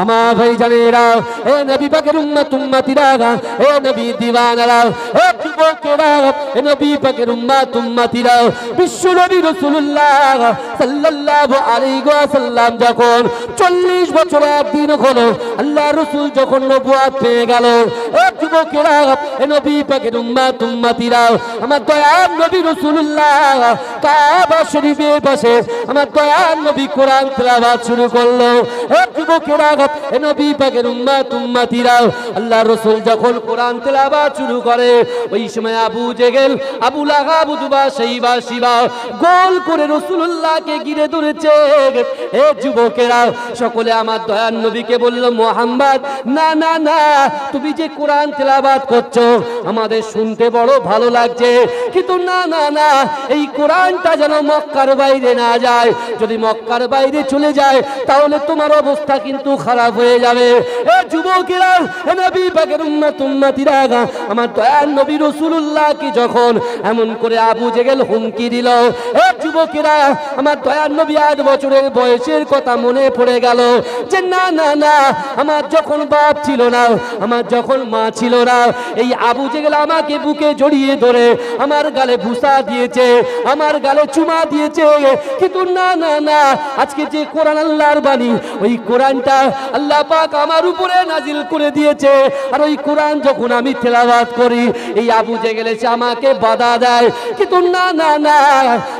আমার ভাই জানেরা, এ নবী পাকের উম্মতিরা, এ নবী দিওয়ানারা, এ যুবকেরা, এ নবী পাকের উম্মতিরা, বিশ্ব নবী রাসূলুল্লাহ সাল্লাল্লাহু আলাইহি ওয়াসাল্লাম যখন 40 বছর একদিন হলো আল্লাহ রাসূল যখন নবুয়ত পেয়ে গেল, এ যুবকেরা, এ নবী পাকের উম্মতিরা, আমার দয়ার নবী রাসূলুল্লাহ কাবা শরীফের পাশে আমার দয়ার নবী কোরআন তেলাওয়াত শুরু করলো। এ যুবকেরা, এ নবী পাকের উম্মতিরা, আল্লাহ রাসূল যখন কোরআন তেলাওয়াত শুরু করে, ওই সময় আবু জেহেল, আবু লাহাব, উতবা, শাইবা, শিবা গোল করে রাসূলুল্লাহকে ঘিরে ধরেছে। এ যুবকেরা, সকলে আমার দয়ার নবীকে বলল, মুহাম্মদ না না না, তুমি যে কোরআন তেলাওয়াত করছো আমাদের শুনতে বড় ভালো লাগছে, কিন্তু না না না, এই কোরআনটা যেন মক্কার বাইরে না যায়। যদি মক্কার বাইরে চলে যায় তাহলে তোমার অবস্থা কিন্তু খারাপ হয়ে যাবে। এ যুবকেরা, এ নবী পাকের উম্মতিরা, আমার দয়ার নবী রাসূলুল্লাহকে যখন এমন করে আবু জেহেল হুমকি দিল, এ যুবকেরা, আমার দয়ার নবী 8 বছরের বয়সের কথা মনে পড়ে গেল যে না না না, আমার যখন বাপ ছিল না, আমার যখন মা ছিল না, এই আবু জেহেল আমাকে বুকে জড়িয়ে ধরে আমার গালে ভুসা দিয়েছে, আমার গালে চুমা দিয়েছে, কিন্তু না না না, আজকে যে কোরআন আল্লাহর বাণী, ওই কোরআনটা আল্লাহ পাক আমার উপরে নাজিল করে দিয়েছে, আর ওই কোরআন যখন আমি তেলাওয়াত করি, এই আবু জেহেল এসে আমাকে বাধা দেয়, কিন্তু না না না,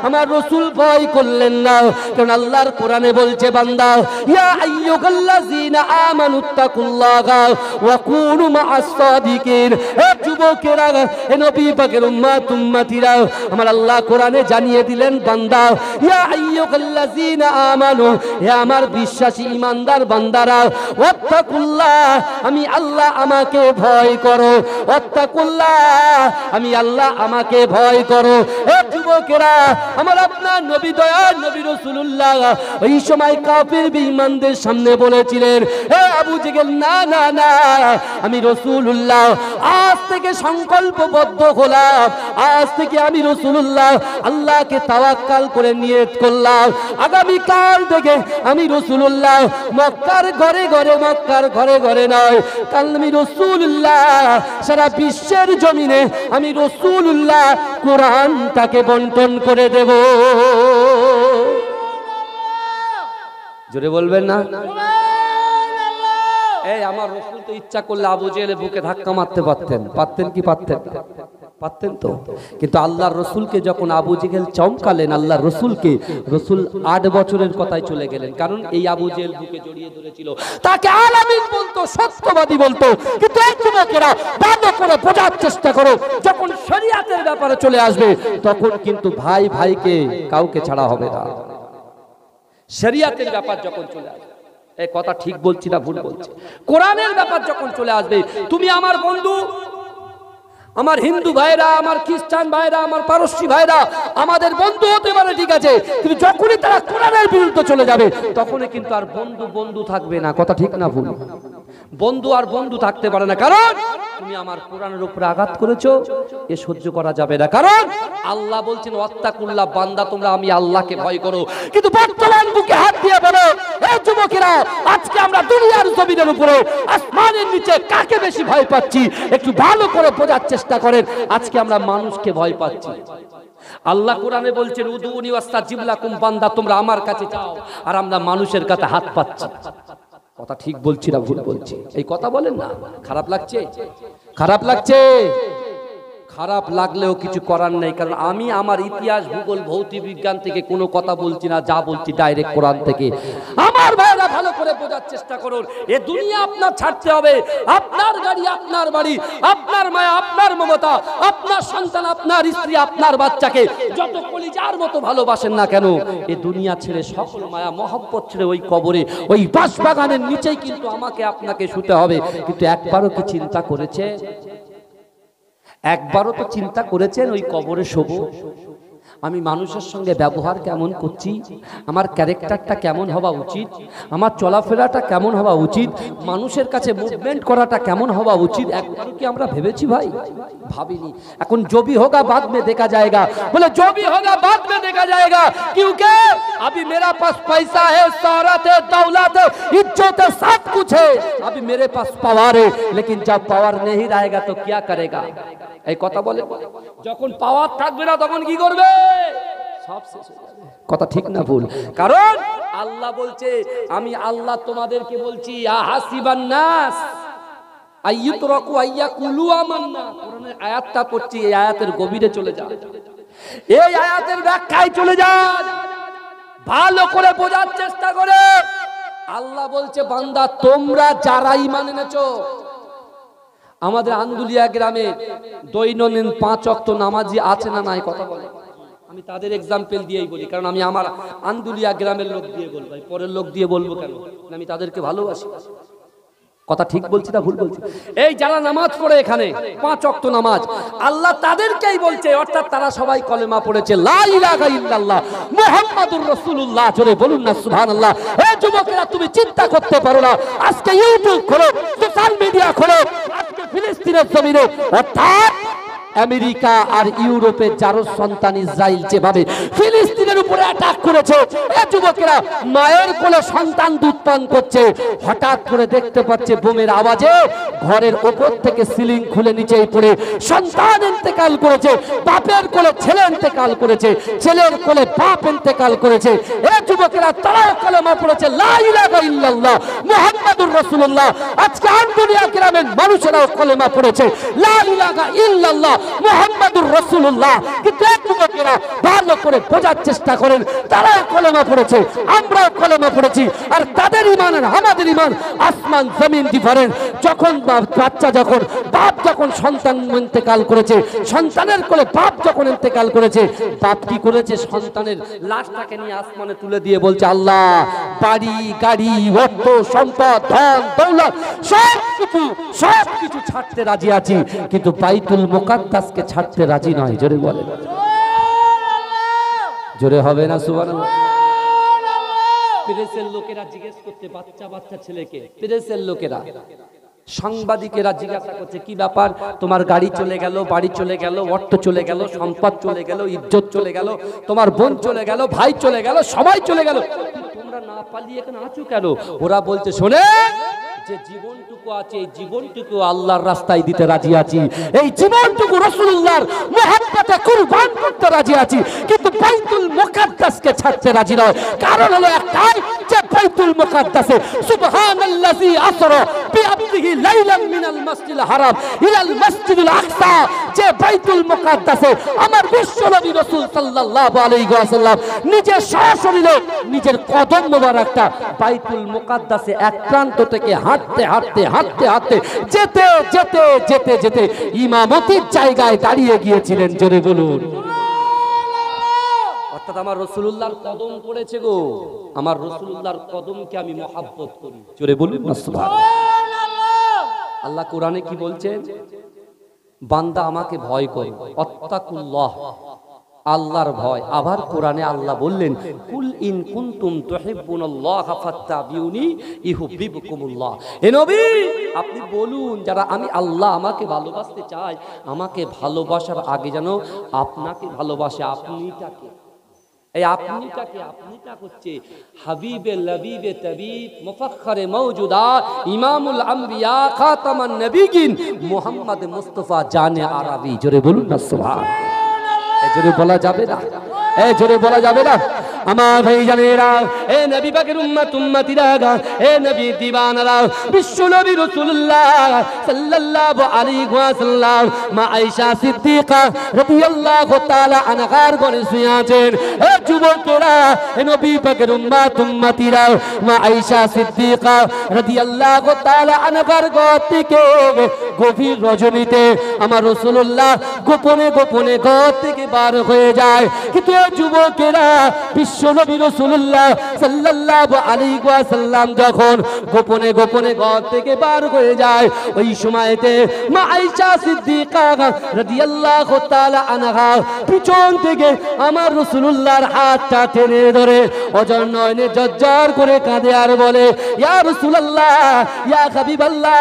আমার রাসূল ভয় করলেন না, কারণ আল্লাহর কোরআনে বলছে, বান্দা ইয়া আইয়ুহাল্লাযীনা আমানুত্তাকুল্লাহা ওয়া কুনু মা'আস সাদিকিন। হে যুবকেরা, হে নবী পাকের উম্মতিরা, আমার আল্লাহ কোরআনে জানিয়ে দিলেন, বান্দা ইয়া আইয়ুহাল্লাযীনা আমানু, হে আমার বিশ্বাসী ঈমানদার বান্দারা, ওয়াত্তাকুল্লাহ, আমি আল্লাহ আমাকে ভয় করো, ওয়াত্তাকুল্লাহ, আমি আল্লাহ আমাকে ভয় করো। হে যুবকেরা, আমার আপনার নবী দয়ার নবী রাসূলুল্লাহ ওই সময় কাফির বেঈমানদের সামনে বলেছিলেন, হে আবু জেহেল, না না না, আমি রাসূলুল্লাহ আজ থেকে সংকল্পবদ্ধ হলাম, আজ থেকে আমি রাসূলুল্লাহ আল্লাহকে তাওয়াক্কাল করে নিয়ত করলাম, আগামী কাল থেকে আমি রাসূলুল্লাহ মক্কার ঘরে ঘরে, মক্কার ঘরে ঘরে নয়, কাল আমি রাসূলুল্লাহ সারা বিশ্বের জমিনে আমি রাসূলুল্লাহ কোরআনটাকে বন্টন করে দেব। জোরে বলবেন না? এই আমার রাসূল তো ইচ্ছা করলে আবু জেহেলের বুকে ধাক্কা মারতে পারতেন, পারতেন কি পারতেন? পারতেন তো। কিন্তু আল্লাহর রাসূলকে যখন আবু জেহেল চমকালেন, আল্লাহর রাসূলকে, রাসূল 8 বছরের কথায় চলে গেলেন, কারণ এই আবু জেহেল বুকে জড়িয়ে ধরেছিল, তাকে আলামিন বলতো, সত্যবাদী বলতো। কিন্তু এই যুবকেরা ভালো করে বোঝার চেষ্টা করো, যখন শরীয়তের ব্যাপারে চলে আসবে তখন কিন্তু ভাই ভাইকে কাউকে ছাড়া হবে না। শরীয়তের ব্যাপার যখন চলে আসবে, এই কথা ঠিক বলছি না ভুল বলছি, কোরআনের ব্যাপার যখন চলে আসবে, তুমি আমার বন্ধু, আমার হিন্দু ভাইরা, আমার খ্রিস্টান ভাইরা, আমার পারস্যি ভাইরা আমাদের বন্ধু হতে পারে, ঠিক আছে, কিন্তু যখনই তারা কোরআনের বিরুদ্ধে চলে যাবে তখনই কিন্তু আর বন্ধু বন্ধু থাকবে না। কথা ঠিক না ভুল? বন্ধু আর বন্ধু থাকতে পারে না, কারণ তুমি আমার কোরআনের উপরে আঘাত করেছো, এ সহ্য করা যাবে না। কারণ আল্লাহ বলছেন, ওয়াত্তাকুল্লাহ, বান্দা তোমরা আমি আল্লাহকে ভয় করো। কিন্তু বর্তমান বুকে হাত দিয়ে বলো, এই যুবকেরা, আজকে আমরা দুনিয়ার জমিনের উপরে, আসমানের নিচে কাকে বেশি ভয় পাচ্ছি? একটু ভালো করে বোঝার চেষ্টা করেন। আজকে আমরা মানুষকে ভয় পাচ্ছি। আল্লাহ কোরআনে বলছেন, উদুনি ওয়াস্তাজিব লাকুম, বান্দা তোমরা আমার কাছে চাও, আর আমরা মানুষের কাছে হাত পাচ্ছি। কথা ঠিক বলছি না ভুল বলছি? এই কথা বলেন না। খারাপ লাগছে? খারাপ লাগছে? খারাপ লাগলেও কিছু করার নেই, কারণ আমি আমার ইতিহাস, ভূগোল, ভৌতিক বিজ্ঞান থেকে কোনো কথা বলছি না, যা বলছি ডাইরেক্ট কোরআন থেকে। আমার ভাইরা ভালো করে বোঝার চেষ্টা করুন, এ দুনিয়া আপনার ছাড়তে হবে, আপনার গাড়ি আপনার বাড়ি, আপনার মায়া আপনার মমতা, আপনার সন্তান, আপনার স্ত্রী, আপনার বাচ্চাকে যত কলিজার মতো ভালোবাসেন না কেন, এ দুনিয়া ছেড়ে, সকল মায়া মহব্বত ছেড়ে ওই কবরে, ওই বাঁশবাগানের নিচেই কিন্তু আমাকে আপনাকে শুতে হবে। কিন্তু একবারও কি চিন্তা করেছে? একবারও তো চিন্তা করেছেন ওই কবরে শোবো? আমি মানুষের সঙ্গে ব্যবহার কেমন করছি, আমার ক্যারেক্টারটা কেমন হওয়া উচিত, আমার চলাফেরাটা কেমন হওয়া উচিত, মানুষের কাছে মুভমেন্ট করাটা কেমন হওয়া উচিত, একবার কি আমরা ভেবেছি ভাই? ভাবিনি। এখন जो भी होगा बाद में देखा जाएगा, बोले जो भी होगा बाद में देखा जाएगा, क्योंकि अभी मेरा पास पैसा है, शोहरत है, दौलत है, इज्जत है, सब कुछ है, अभी मेरे पास पावर है, लेकिन जब पावर नहीं रहेगा तो क्या करेगा? এই কথা বলে, যখন পাওয়ার থাকবে না তখন কি করবে? সব শেষ হয়ে যাবে। কথা ঠিক না ভুল? কারণ আল্লাহ বলছে, আমি আল্লাহ তোমাদেরকে বলছি, আহাসিবান নাস আইয়ুতরাকু আইয়াকুলু আমান্না। কোরআনের আয়াতটা পড়ছি, এই আয়াতের গভীরে চলে যান, এই আয়াতের ব্যাখ্যায় চলে যান, ভালো করে বোঝার চেষ্টা করে। আল্লাহ বলছে, বান্দা তোমরা যারা ঈমান এনেছো, আমাদের আন্দুলিয়া গ্রামে দৈনন্দিন 5 ওয়াক্ত নামাজি আছে না নাই? কথা বলে। আমি তাদের এক্সাম্পল দিয়েই বলি, কারণ আমি আমার আন্দুলিয়া গ্রামের লোক দিয়ে বলবো, পরের লোক দিয়ে বলবো কেন? আমি তাদেরকে ভালোবাসি। কথা ঠিক বলছি না ভুল বলছি? এই যারা নামাজ পড়ে এখানে 5 ওয়াক্ত নামাজ, আল্লাহ তাদেরকেই বলছে, অর্থাৎ তারা সবাই কলেমা পড়েছে, লা ইলাহা ইল্লাল্লাহ মুহাম্মাদুর রাসূলুল্লাহ। জোরে বলুন না সুবহানাল্লাহ। এই যুবকেরা, তুমি চিন্তা করতে পারো না, আজকে ইউটিউব খোলো, সোশ্যাল মিডিয়া খোলো, আজকে ফিলিস্তিনের জমিনে অর্থাৎ আমেরিকা আর ইউরোপের যারো সন্তান ইসরায়েল যেভাবে ফিলিস্তিনের উপরে অ্যাটাক করেছে, এই যুবকেরা মায়ের কোলে সন্তান দুধ পান করছে, হঠাৎ করে দেখতে পাচ্ছে বোমের আওয়াজে ঘরের ওপর থেকে সিলিং খুলে নিচে পড়ে সন্তান ইন্তেকাল করেছে, বাপের কোলে ছেলে ইন্তেকাল করেছে, ছেলের কোলে বাপ ইন্তেকাল করেছে। এই যুবকেরা তারা কলেমা পড়েছে, লা ইলাহা ইল্লাল্লাহ মুহাম্মাদুর রাসূলুল্লাহ। আজকে আন্দুলিয়া গ্রামের মানুষেরাও কলেমা পড়েছে, লা ইলাহা ইল্লাল্লাহ মুহাম্মাদুর রাসূলুল্লাহ। কিন্তু এক যুবকেরা ভালো করে বোঝার চেষ্টা করেন, তারা কলেমা পড়েছে, আমরাও কলেমা পড়েছি, আর তাদের ঈমান আর আমাদের ঈমান আসমান জমিন ডিফারেন্ট। যখন বাচ্চা, যখন বাপ যখন সন্তান ইন্তেকাল করেছে, সন্তানের কোলে বাপ যখন ইন্তেকাল করেছে, বাপ কি করেছে? সন্তানের লাশটাকে নিয়ে আসমানে তুলে দিয়ে বলছে, আল্লাহ বাড়ি গাড়ি অর্থ সম্পদ ধন দৌলত সব কিছু ছাড়তে রাজি আছি, কিন্তু বাইতুল মুকাদ্দাসকে ছাড়তে রাজি নয়। জোরে বলে, জোরে হবে না সুবহানাল্লাহ? প্রেসের লোকেরা জিজ্ঞেস করতে, বাচ্চা বাচ্চা ছেলেকে প্রেসের লোকেরা, সাংবাদিকেরা জিজ্ঞাসা করছে, কি ব্যাপার, তোমার গাড়ি চলে গেল, বাড়ি চলে গেল, অর্থ চলে গেল, সম্পদ চলে গেল, ইজ্জত চলে গেল, তোমার বোন চলে গেল, ভাই চলে গেল, সবাই চলে গেল, তোমরা না পালিয়ে এখানে আছো কেন? ওরা বলছে, শোনে, যে জীবনটুকু আছে, এই জীবনটুকু আল্লাহর রাস্তায় দিতে রাজি আছি, এই জীবনটুকু রাসূলুল্লাহর মুহাব্বতে কুরবান করতে রাজি আছি, কিন্তু বাইতুল মুকাদ্দাসকে ছাড়তে রাজি নয়। কারণ হলো একটাই, যে বাইতুল মুকাদ্দাসে সুবহানাল্লাযী আসরা বিআবদিহি লাইলান মিনাল মাসজিদিল হারাম ইলাল মাসজিদিল আকসা, যে বাইতুল মুকাদ্দাসে আমার বিশ্বনবী রাসূল সাল্লাল্লাহু আলাইহি ওয়াসাল্লাম নিজের সশরীরে নিজের কদম মোবারকটা বাইতুল মুকাদ্দাসে এক প্রান্ত থেকে হাঁটতে হাঁটতে হাঁটতে হাঁটতে যেতে যেতে যেতে যেতে ইমামতির জায়গায় দাঁড়িয়ে গিয়েছিলেন। জোরে বলুন, অর্থাৎ আমার রাসূলুল্লাহর কদম পড়েছে গো, আমার রাসূলুল্লাহর কদমকে আমি মহব্বত করি। জোরে বলুন না সুবহানাল্লাহ। আল্লাহ কোরআনে কি বলছেন? বান্দা আমাকে ভয় করো, আত্তাকুল্লাহ, আল্লাহর ভয়। আবার কোরআনে আল্লাহ বললেন, কুল ইন কুনতুম তুহিব্বুনাল্লাহ ফাত্তাবিউনি ইউহিব্বুকুমুল্লাহ। হে নবী, আপনি বলুন, যারা আমি আল্লাহ আমাকে ভালোবাসতে চাই, আমাকে ভালোবাসার আগে যেন আপনাকে ভালোবাসে। আপনিটাকে, এই আপনিটাকে, আপনিটা হচ্ছে হাবিবে লবিবে তবিব মুফাখখারে মওজুদাত ইমামুল আম্বিয়া খাতামান নবিয়িন মুহাম্মদ মুস্তাফা জানে আরবি। জোরে বলুন না সুবহানাল্লাহ। জোরে বলা যাবে না, জোরে বলা যাবে না। আমার ভাই জানেরা, এ নবী পাকের উম্মত উম্মতিরা, এ নবী দিওয়ানারা, বিশ্ব নবী রাসূলুল্লাহ সাল্লাল্লাহু আলাইহি ওয়াসাল্লাম মা আয়েশা সিদ্দিকা রাদিয়াল্লাহু তাআলা আনহার ঘরে শুয়ে আছেন। এ যুবকেরা, এ নবী পাকের উম্মত উম্মতিরা, মা আয়েশা সিদ্দিকা রাদিয়াল্লাহু তাআলা আনহার ঘর থেকে গভীর রজনীতে আমার রাসূলুল্লাহ গোপনে গোপনে ঘর থেকে বার হয়ে যায়। কিন্তু যুবকেরা, বিশ্ব নবী রাসূলুল্লাহ সাল্লাল্লাহু আলাইহি ওয়াসাল্লাম যখন গোপনে গোপনে ঘর থেকে বার হয়ে যায়, ওই সময়তে মা আয়েশা সিদ্দিকা রাদিয়াল্লাহু তাআলা আনহা পিছন থেকে আমার রাসূলুল্লাহর হাতটা টেনে ধরে অজর নয়নে জর্জর করে কাঁদে আর বলে, ইয়া রাসূলুল্লাহ, ইয়া হাবিবাল্লাহ,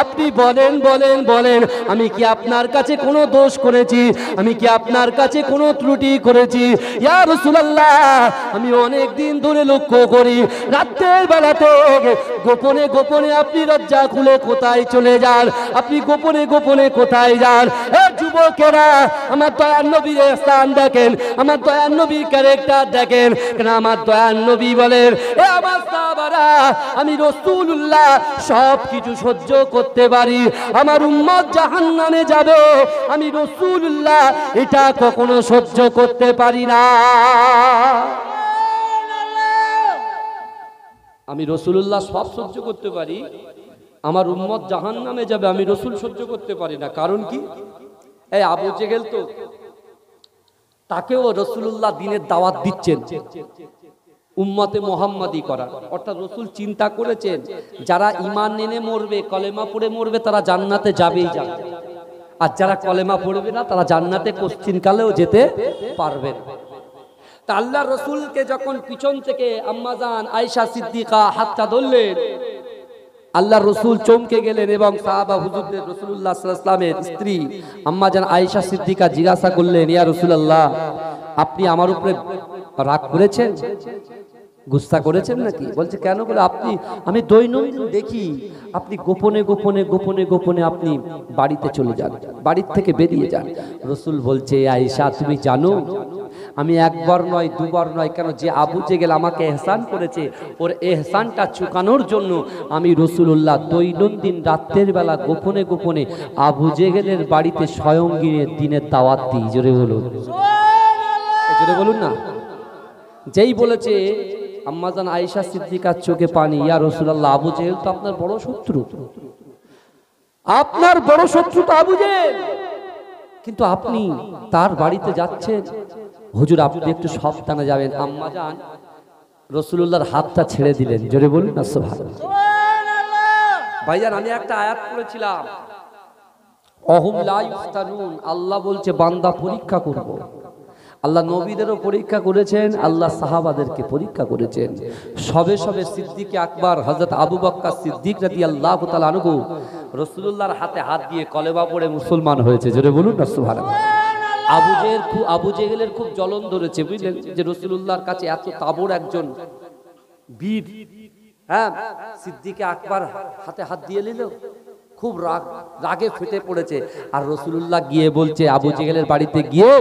আপনি বলেন বলেন বলেন, আমি কি আপনার কাছে কোনো দোষ করেছি? আমি কি আপনার কাছে কোনো ত্রুটি করেছি? ইয়া রাসূলুল্লাহ, আমি অনেক দিন ধরে লক্ষ্য করি রাতের বেলাতে গোপনে গোপনে আপনি দরজা খুলে কোথায় চলে যান? আপনি গোপনে গোপনে কোথায় যান? এ যুবকেরা, আমার দয়ার নবীর স্থান দেখেন, আমার দয়ার নবীর ক্যারেক্টার দেখেন। কেন আমার দয়ার নবী বলেন, এ আমার সাহাবারা, আমি রাসূলুল্লাহ সব কিছু সহ্য করতে পারি, আমার উম্মত জাহান্নামে যাবে, আমি রাসূলুল্লাহ এটা কখনো সহ্য করতে পারি না। আমি রাসূলুল্লাহ সব সহ্য করতে পারি, আমার উম্মত জাহান্নামে যাবে, আমি রাসূল সহ্য করতে পারি না। কারণ কি? এই আবু জেহেল তো তাকেও রাসূলুল্লাহ দ্বীনের দাওয়াত দিচ্ছেন উম্মতে মুহাম্মাদি করা, অর্থাৎ রাসূল চিন্তা করেছেন যারা ঈমান এনে মরবে, কলেমা পড়ে মরবে, তারা জান্নাতে যাবেই যাবে, আর যারা কলেমা পড়বে না তারা জান্নাতে কোশ্চিনকালেও যেতে পারবে না। তা আল্লাহ রাসূলকে যখন পিছন থেকে আম্মাজান আয়েশা সিদ্দিকা হাতটা ধরলেন, আল্লাহ রাসূল চমকে গেলেন এবং সাহাবা হুজুরদের রাসূলুল্লাহ সাল্লাল্লাহু আলাইহি ওয়াসাল্লামের স্ত্রী আম্মাজান আয়েশা সিদ্দিকা জিজ্ঞাসা করলেন, ইয়া রাসূলুল্লাহ, আপনি আমার উপরে রাগ করেছেন, গুসা করেছেন নাকি? বলছে কেন? বলে আমি দৈনন্দিন দেখি আপনি গোপনে গোপনে গোপনে গোপনে আপনি বাড়িতে চলে যান, বাড়ির থেকে বেরিয়ে যান। রাসূল বলছে, আয়েশা, তুমি জানো আমি একবার নয় দুবার নয়, কেন যে আবু জেহেল আমাকে এহসান করেছে, ওর এহসানটা চুকানোর জন্য আমি রাসূলুল্লাহ দৈনন্দিন রাতের বেলা গোপনে গোপনে আবু জেহেলের বাড়িতে স্বয়ং গিয়ে দিনের দাওয়াত দিই। জোরে বলুন, জোরে বলুন না। যেই বলেছে আম্মাজান আয়েশা সিদ্দিকার চোখে পানি, ইয়া রাসূলুল্লাহ, আবু জেহেল তো আপনার বড় শত্রু, আপনার বড় শত্রু তো আবু জেহেল, কিন্তু আপনি তার বাড়িতে যাচ্ছেন, হুজুর আপনি একটু সাবধানে যাবেন। আম্মাজান রাসূলুল্লাহর হাতটা ছেড়ে দিলেন। জোরে বলুন না সুবহানাল্লাহ। ভাইজান, আমি একটা আয়াত পড়েছিলাম, অহুম লা ইফতানুন, আল্লাহ বলছে বান্দা পরীক্ষা করব। আল্লাহ নবীদেরও পরীক্ষা করেছেন, আল্লাহ সাহাবাদেরকে পরীক্ষা করেছেন। সবে সবে সিদ্দিক আকবর হযরত আবু বকর সিদ্দিক রাদিয়াল্লাহু তাআলা আনহু রাসূলুল্লাহর হাতে হাত দিয়ে কলেমা পড়ে মুসলমান হয়েছে। জোরে বলুন না সুবহানাল্লাহ। আবু জেহেলের খুব জ্বলন ধরেছে, বুঝলেন, যে রাসূলুল্লাহর কাছে এত তাবড় একজন বীর, হ্যাঁ, সিদ্দিক আকবর হাতে হাত দিয়ে নিল, খুব রাগে ফেটে পড়েছে। আর রাসূলুল্লাহ গিয়ে বলছে আবু জেহেলের বাড়িতে গিয়ে,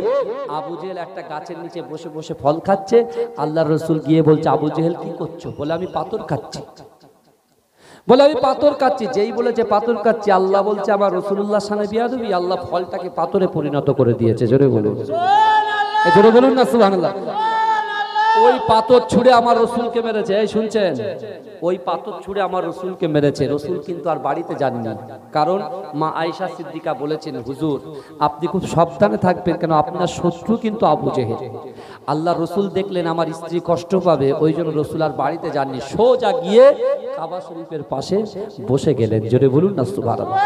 আবু জেহেল একটা গাছের নিচে বসে বসে ফল খাচ্ছে, আল্লাহর রাসূল গিয়ে বলছে, আবু জেহেল কি করছো? বলে আমি পাথর খাচ্ছি। বলে আমি পাথর খাচ্ছি। যেই বলেছে পাথর খাচ্ছি, আল্লাহ বলছে আমার রাসূলুল্লাহর সামনে বিয়াদবি, আল্লাহ ফলটাকে পাথরে পরিণত করে দিয়েছে। জোরে বলুন, জোরে বলুন না সুবহানাল্লাহ। ওই পাথর ছুঁড়ে আমার রাসূলকে মেরেছে। এই শুনছেন, ওই পাথর ছুঁড়ে আমার রাসূলকে মেরেছে। রাসূল কিন্তু আর বাড়িতে যাননি, কারণ মা আয়েশা সিদ্দিকা বলেছেন, হুজুর আপনি খুব সাবধানে থাকবেন, কেন আপনার শত্রু কিন্তু আবু জেহেল। আল্লাহ রাসূল দেখলেন আমার স্ত্রী কষ্ট পাবে, ওই জন্য রাসূল আর বাড়িতে যাননি, সোজা গিয়ে কাবা শরীফের পাশে বসে গেলেন। জোরে বলুন না সুবহানাল্লাহ।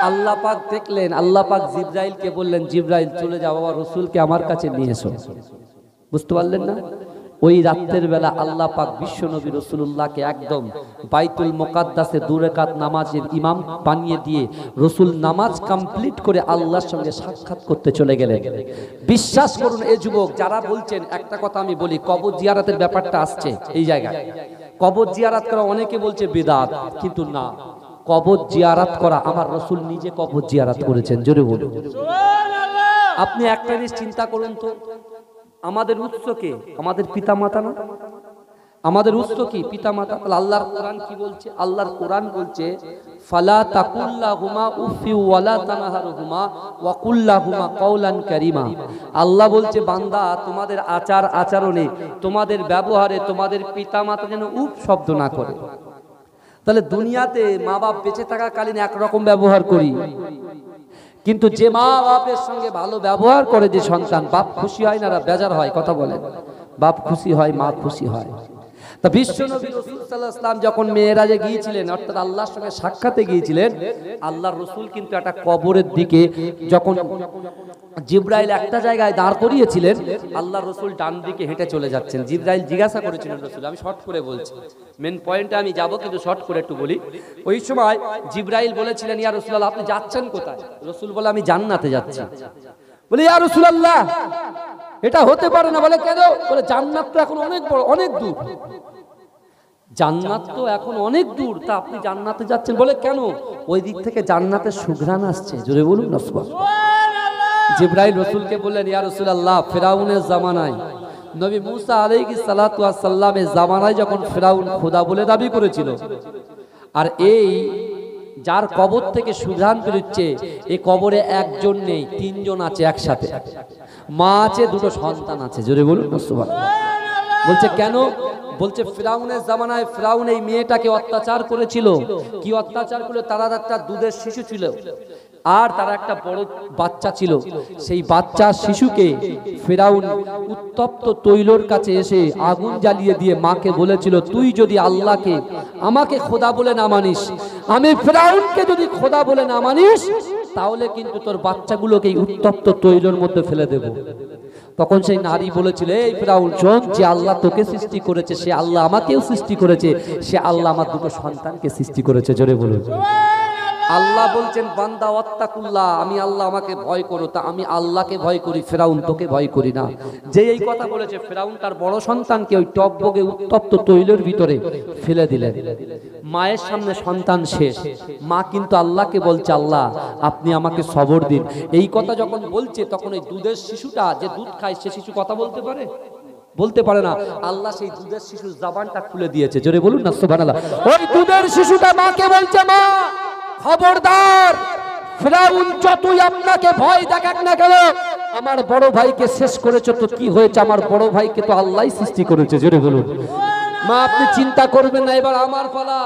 আল্লাহ পাক দেখলেন, আল্লাহ পাক জিবরাইলকে বললেন, জিবরাইল চলে যাও, বাবা রাসূলকে আমার কাছে নিয়ে এসো। বুঝতে পারলেন না? ওই রাতের বেলা আল্লাহ পাক বিশ্ব নবী রাসূলুল্লাহকে একদম বাইতুল মুকাদ্দাসে 2 রাকাত নামাজের ইমাম বানিয়ে দিয়ে রাসূল নামাজ কমপ্লিট করে আল্লাহর সঙ্গে সাক্ষাৎ করতে চলে গেলেন। বিশ্বাস করুন এই যুবক যারা বলছেন, একটা কথা আমি বলি, কবর জিয়ারতের ব্যাপারটা আসছে এই জায়গায়। কবর জিয়ারত করা অনেকে বলছে বিদআত, কিন্তু না, কবর জিয়ারত করা আমার রাসূল নিজে কবর জিয়ারত করেছেন। জোরে বলুন সুবহানাল্লাহ। আপনি একটা জিনিস চিন্তা করুন তো, আমাদের উৎস কে? আমাদের পিতামাতা না? আমাদের উৎস কি? পিতামাতা। তাহলে আল্লাহর কোরআন কি বলছে? আল্লাহর কোরআন বলছে, ফালা তাকুল্লাহুমা উফি ওয়ালা তানহারহুমা ওয়া কুল্লাহুমা কাওলান কারীমা। আল্লাহ বলছে, বান্দা তোমাদের আচার আচরণে, তোমাদের ব্যবহারে তোমাদের পিতামাতা যেন উফ শব্দ না করে। তাহলে দুনিয়াতে মা বাপ বেঁচে থাকাকালীন একরকম ব্যবহার করি, কিন্তু যে মা বাপের সঙ্গে ভালো ব্যবহার করে যে সন্তান, বাপ খুশি হয় না, বেজার হয়, কথা বলেন। বাপ খুশি হয়, মা খুশি হয়। তা বিশ্বনবী রাসূল সাল্লাল্লাহু আলাইহি ওয়াসাল্লাম যখন মেরাজে গিয়েছিলেন, অর্থাৎ আল্লাহর সঙ্গে সাক্ষাতে গিয়েছিলেন, আল্লাহর রাসূল কিন্তু একটা কবরের দিকে যখন জিবরাইল একটা জায়গায় দাঁড় করিয়েছিলেন, আল্লাহর রাসূল ডান দিকে হেঁটে চলে যাচ্ছেন। জিবরাইল জিজ্ঞাসা করেছিলেন রাসূল, আমি শর্ট করে বলছি, মেন পয়েন্টে আমি যাব কিন্তু শর্ট করে একটু বলি। ওই সময় জিবরাইল বলেছিলেন, ইয়া রাসূলুল্লাহ আপনি যাচ্ছেন কোথায়? রাসূল বলে, আমি জান্নাতে যাচ্ছি। বলে, ইয়া রাসূলুল্লাহ এটা হতে পারে না। বলে, কেন? বলে, জান্নাত তো এখন অনেক বড়, অনেক দূর। জান্নাত তো এখন অনেক দূর, তা আপনি জান্নাতে যাচ্ছেন? বলে, কেন? ওই দিক থেকে জান্নাতের সুঘ্রাণ আসছে। জোরে বলুন না সুবহানাল্লাহ। জিবরাইল রাসূলকে বললেন, ইয়া রাসূলুল্লাহ ফিরাউনের জামানায়, নবী মুসা আলাইহিস সালাতু ওয়াস সালামের জামানায় যখন ফিরাউন খোদা বলে দাবি করেছিল, আর এই যার কবর থেকে সুঘ্রাণ বেরোচ্ছে, এই কবরে একজন নেই, তিনজন আছে একসাথে, মা আছে, দুটো সন্তান আছে। জোরে বলুন না সুবহানাল্লাহ। বলছে কেন? বলছে ফিরাউনের জামানায় ফিরাউন এই মেয়েটাকে অত্যাচার করেছিল। কি অত্যাচার করলো? তারা একটা দুধের শিশু ছিল, আর তারা একটা বড় বাচ্চা ছিল। সেই বাচ্চা শিশুকে ফিরাউন উত্তপ্ত তৈলর কাছে এসে আগুন জ্বালিয়ে দিয়ে মাকে বলেছিল, তুই যদি আল্লাহকে আমাকে খোদা বলে না মানিস, আমি ফিরাউনকে যদি খোদা বলে না মানিস, তাহলে কিন্তু তোর বাচ্চাগুলোকে উত্তপ্ত তৈলর মধ্যে ফেলে দেব। তখন সেই নারী বলেছিল, এই ফিরাউন শোন, যে আল্লাহ তোকে সৃষ্টি করেছে, সে আল্লাহ আমাকেও সৃষ্টি করেছে, সে আল্লাহ আমার দুটো সন্তানকে সৃষ্টি করেছে। জোরে বলুন। আল্লাহ বলছেন, বান্দা ওয়াত্তাকুল্লাহ, আমি আল্লাহ, আমাকে ভয় করো। তা আমি আল্লাহকে ভয় করি, ফিরাউন তোকে ভয় করি না। যে এই কথা বলেছে, ফিরাউন তার বড় সন্তানকে ওই টকবগে উত্তপ্ত তৈলের ভিতরে ফেলে দিলেন। মায়ের সামনে সন্তান শেষ, মা কিন্তু আল্লাহকে বলছে, আল্লাহ আপনি আমাকে সবর দিন। এই কথা যখন বলছে, তখন ওই দুধের শিশুটা যে দুধ খায়, সে শিশু কথা বলতে পারে? বলতে পারে না। আল্লাহ সেই দুধের শিশুর জবানটা খুলে দিয়েছে। জোরে বলুন না সুবহানাল্লাহ। ওই দুধের শিশুটা মাকে বলছে, মা খবরদার, ফিরাউন যতই আপনাকে ভয় দেখাক না কেন, আমার বড় ভাইকে শেষ করেছে তো কি হয়েছে? আমার বড় ভাইকে তো আল্লাহই সৃষ্টি করেছে। জোরে বলুন। মা আপনি চিন্তা করবেন না, এবার আমার পালা।